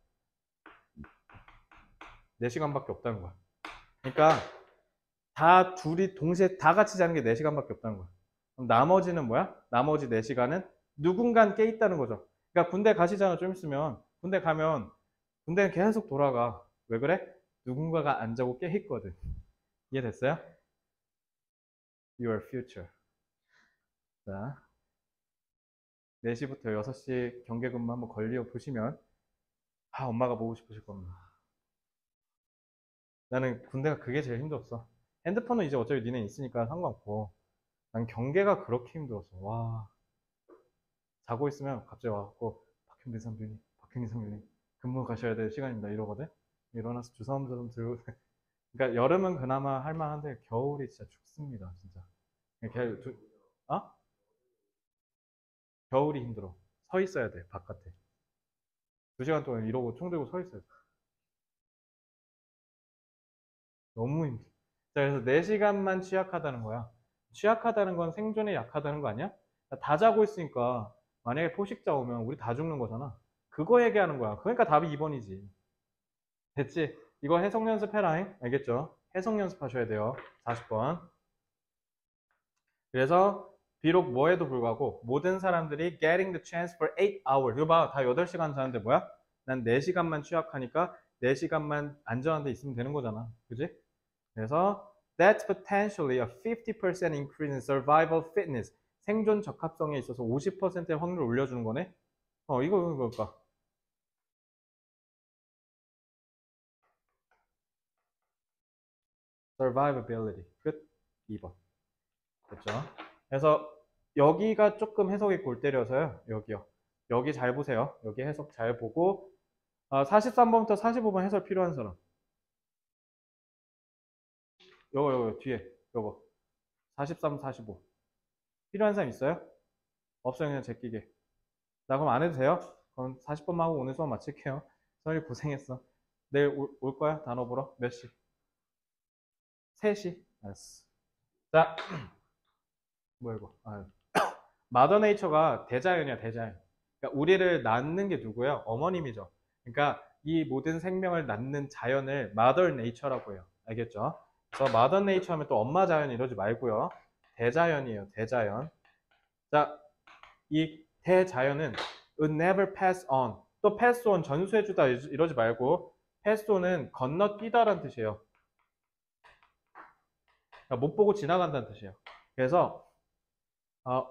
4시간밖에 없다는 거야. 그러니까 다 둘이 동시에 다 같이 자는 게 4시간밖에 없다는 거야. 그럼 나머지는 뭐야? 나머지 4시간은 누군가 깨 있다는 거죠. 그러니까 군대 가시잖아, 좀 있으면. 군대 가면 군대는 계속 돌아가. 왜 그래? 누군가가 안 자고 깨 있거든. 이해됐어요? Your future. 자, 4시부터 6시 경계 근무 한번 걸려 보시면 엄마가 보고 싶으실 겁니다. 나는 군대가 그게 제일 힘들었어. 핸드폰은 이제 어차피 니네 있으니까 상관없고 난 경계가 그렇게 힘들었어. 와, 자고 있으면 갑자기 와갖고 박현빈 선배님, 박현희 선배님 근무 가셔야 될 시간입니다 이러거든. 일어나서 주사함도 좀 들고 그러니까 여름은 그나마 할만한데 겨울이 진짜 죽습니다 진짜. 어? 겨울이 힘들어. 서 있어야 돼 바깥에. 2시간 동안 이러고 총 들고 서 있어야 돼. 너무 힘들어. 자, 그래서 4시간만 취약하다는 거야. 취약하다는 건 생존에 약하다는 거 아니야? 다 자고 있으니까 만약에 포식자 오면 우리 다 죽는 거잖아. 그거 얘기하는 거야. 그러니까 답이 2번이지. 됐지? 이거 해석 연습해라잉. 알겠죠? 해석 연습하셔야 돼요. 40번. 그래서 비록 뭐에도 불구하고 모든 사람들이 getting the chance for 8 hours. 이거 봐. 다 8시간 자는데 뭐야? 난 4시간만 취약하니까 4시간만 안전한 데 있으면 되는 거잖아. 그지? 그래서 that's potentially a 50% increase in survival fitness. 생존 적합성에 있어서 50%의 확률을 올려주는 거네. 이거 그럴까? survivability. 끝. 2번. 됐죠? 그래서 여기가 조금 해석이 골 때려서요. 여기요. 여기 잘 보세요. 여기 해석 잘 보고 43번부터 45번 해설 필요한 사람. 요거 뒤에 요거 43, 45 필요한 사람 있어요? 없어요. 그냥 제끼게. 나 그럼 안 해도 돼요? 그럼 40번만 하고 오늘 수업 마칠게요. 선생님 고생했어. 내일 올 거야? 단어 보러? 몇 시? 3시? 알았어. 자, 뭐야 이거? 마더 네이처가 대자연이야, 대자연. 그러니까 우리를 낳는 게 누구예요? 어머님이죠. 그러니까 이 모든 생명을 낳는 자연을 마더 네이처라고 해요. 알겠죠? 그래서 마더 네이처 하면 또 엄마 자연 이러지 말고요. 대자연이에요, 대자연. 자, 이 대자연은 would never pass on. 또 pass on 전수해주다 이러지 말고 pass on은 건너뛰다라는 뜻이에요. 그러니까 못 보고 지나간다는 뜻이에요. 그래서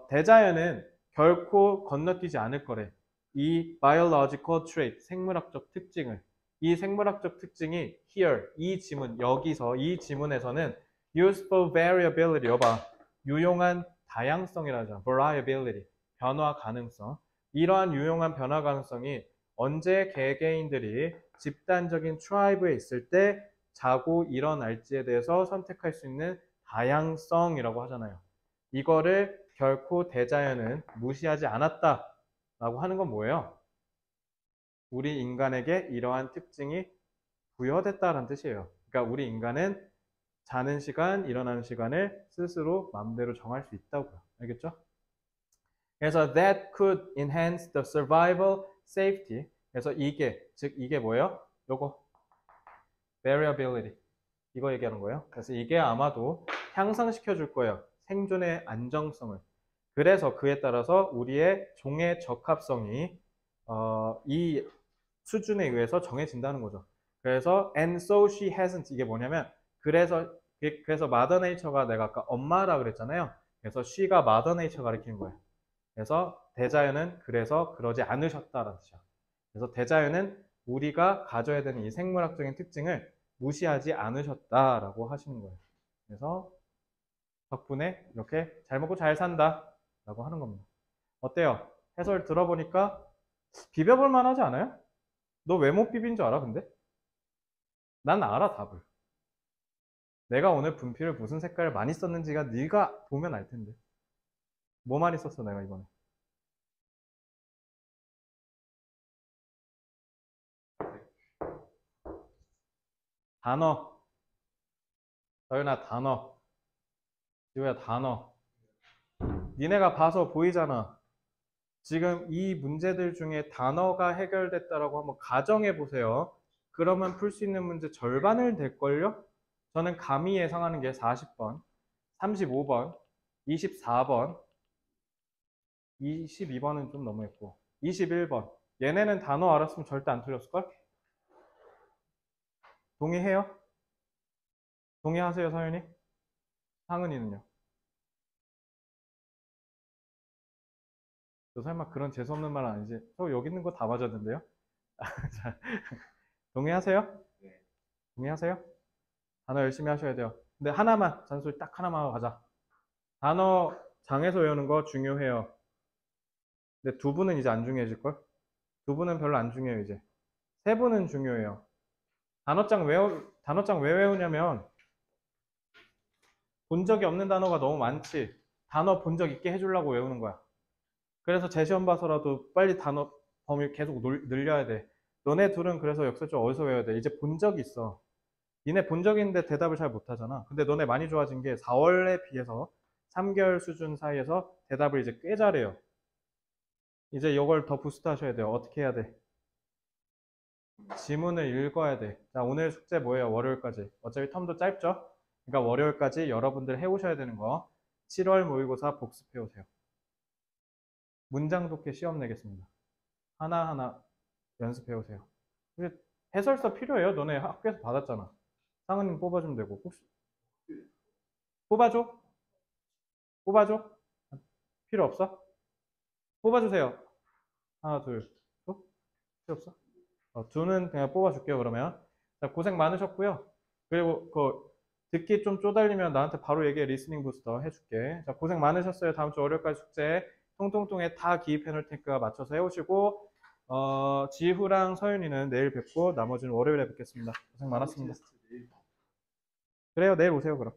대자연은 결코 건너뛰지 않을 거래. 이 biological trait, 생물학적 특징을. 이 생물학적 특징이 here, 이 지문, 여기서, 이 지문에서는 useful variability, 여봐. 유용한 다양성이라잖아. variability, 변화 가능성. 이러한 유용한 변화 가능성이 언제 개개인들이 집단적인 트라이브에 있을 때 자고 일어날지에 대해서 선택할 수 있는 다양성이라고 하잖아요. 이거를 결코 대자연은 무시하지 않았다라고 하는 건 뭐예요? 우리 인간에게 이러한 특징이 부여됐다는 뜻이에요. 그러니까 우리 인간은 자는 시간, 일어나는 시간을 스스로 마음대로 정할 수 있다고요. 알겠죠? 그래서 that could enhance the survival safety. 그래서 이게, 즉 이게 뭐예요? 요거 variability. 이거 얘기하는 거예요. 그래서 이게 아마도 향상시켜 줄 거예요. 생존의 안정성을. 그래서 그에 따라서 우리의 종의 적합성이 이 수준에 의해서 정해진다는 거죠. 그래서 and so she hasn't 이게 뭐냐면 그래서 mother nature가 내가 아까 엄마라 그랬잖아요. 그래서 she가 mother nature 가리키는 거예요. 그래서 대자연은 그래서 그러지 않으셨다라는 뜻이야. 그래서 대자연은 우리가 가져야 되는 이 생물학적인 특징을 무시하지 않으셨다라고 하시는 거예요. 그래서 덕분에 이렇게 잘 먹고 잘 산다 라고 하는 겁니다. 어때요? 해설 들어보니까 비벼볼 만하지 않아요? 너 왜 못 비빈 줄 알아 근데? 난 알아 답을. 내가 오늘 분필을 무슨 색깔을 많이 썼는지가 네가 보면 알 텐데. 뭐 많이 썼어 내가 이번에? 단어 서윤아 단어. 지우야 단어. 니네가 봐서 보이잖아. 지금 이 문제들 중에 단어가 해결됐다라고 한번 가정해 보세요. 그러면 풀 수 있는 문제 절반을 될걸요? 저는 감히 예상하는 게 40번, 35번, 24번, 22번은 좀 너무했고, 21번. 얘네는 단어 알았으면 절대 안 틀렸을걸? 동의해요? 동의하세요, 서윤이? 상은이는요? 저 설마 그런 재수없는 말 아니지? 저 여기 있는 거 다 맞았는데요? 자, 동의하세요? 동의하세요? 단어 열심히 하셔야 돼요. 근데 하나만, 잔소리 딱 하나만 하고 가자. 단어 장에서 외우는 거 중요해요. 근데 두 분은 이제 안 중요해질걸? 두 분은 별로 안 중요해요, 이제. 세 분은 중요해요. 단어장 왜 외우냐면, 본 적이 없는 단어가 너무 많지. 단어 본 적 있게 해주려고 외우는 거야. 그래서 제시험 봐서라도 빨리 단어 범위 계속 늘려야 돼. 너네 둘은 그래서 역설적 어디서 외워야 돼? 이제 본 적이 있어. 니네 본 적이 있는데 대답을 잘 못하잖아. 근데 너네 많이 좋아진 게 4월에 비해서 3개월 수준 사이에서 대답을 이제 꽤 잘해요. 이제 이걸 더 부스트 하셔야 돼요. 어떻게 해야 돼? 지문을 읽어야 돼. 자, 오늘 숙제 뭐예요? 월요일까지. 어차피 텀도 짧죠? 그러니까 월요일까지 여러분들 해오셔야 되는 거. 7월 모의고사 복습해오세요. 문장 독해 시험 내겠습니다. 하나하나 연습해오세요. 해설서 필요해요? 너네 학교에서 받았잖아. 상은님 뽑아주면 되고. 혹시 뽑아줘? 뽑아줘? 필요 없어? 뽑아주세요. 하나, 둘, 어? 필요 없어? 둘은 그냥 뽑아줄게요, 그러면. 자, 고생 많으셨고요. 그리고 듣기 좀 쪼달리면 나한테 바로 얘기해. 리스닝 부스터 해줄게. 자, 고생 많으셨어요. 다음 주 월요일까지 숙제 통통통에 다 기입해 놓을 테니까 맞춰서 해오시고, 지후랑 서윤이는 내일 뵙고 나머지는 월요일에 뵙겠습니다. 고생 많았습니다. 그래요, 내일 오세요, 그럼.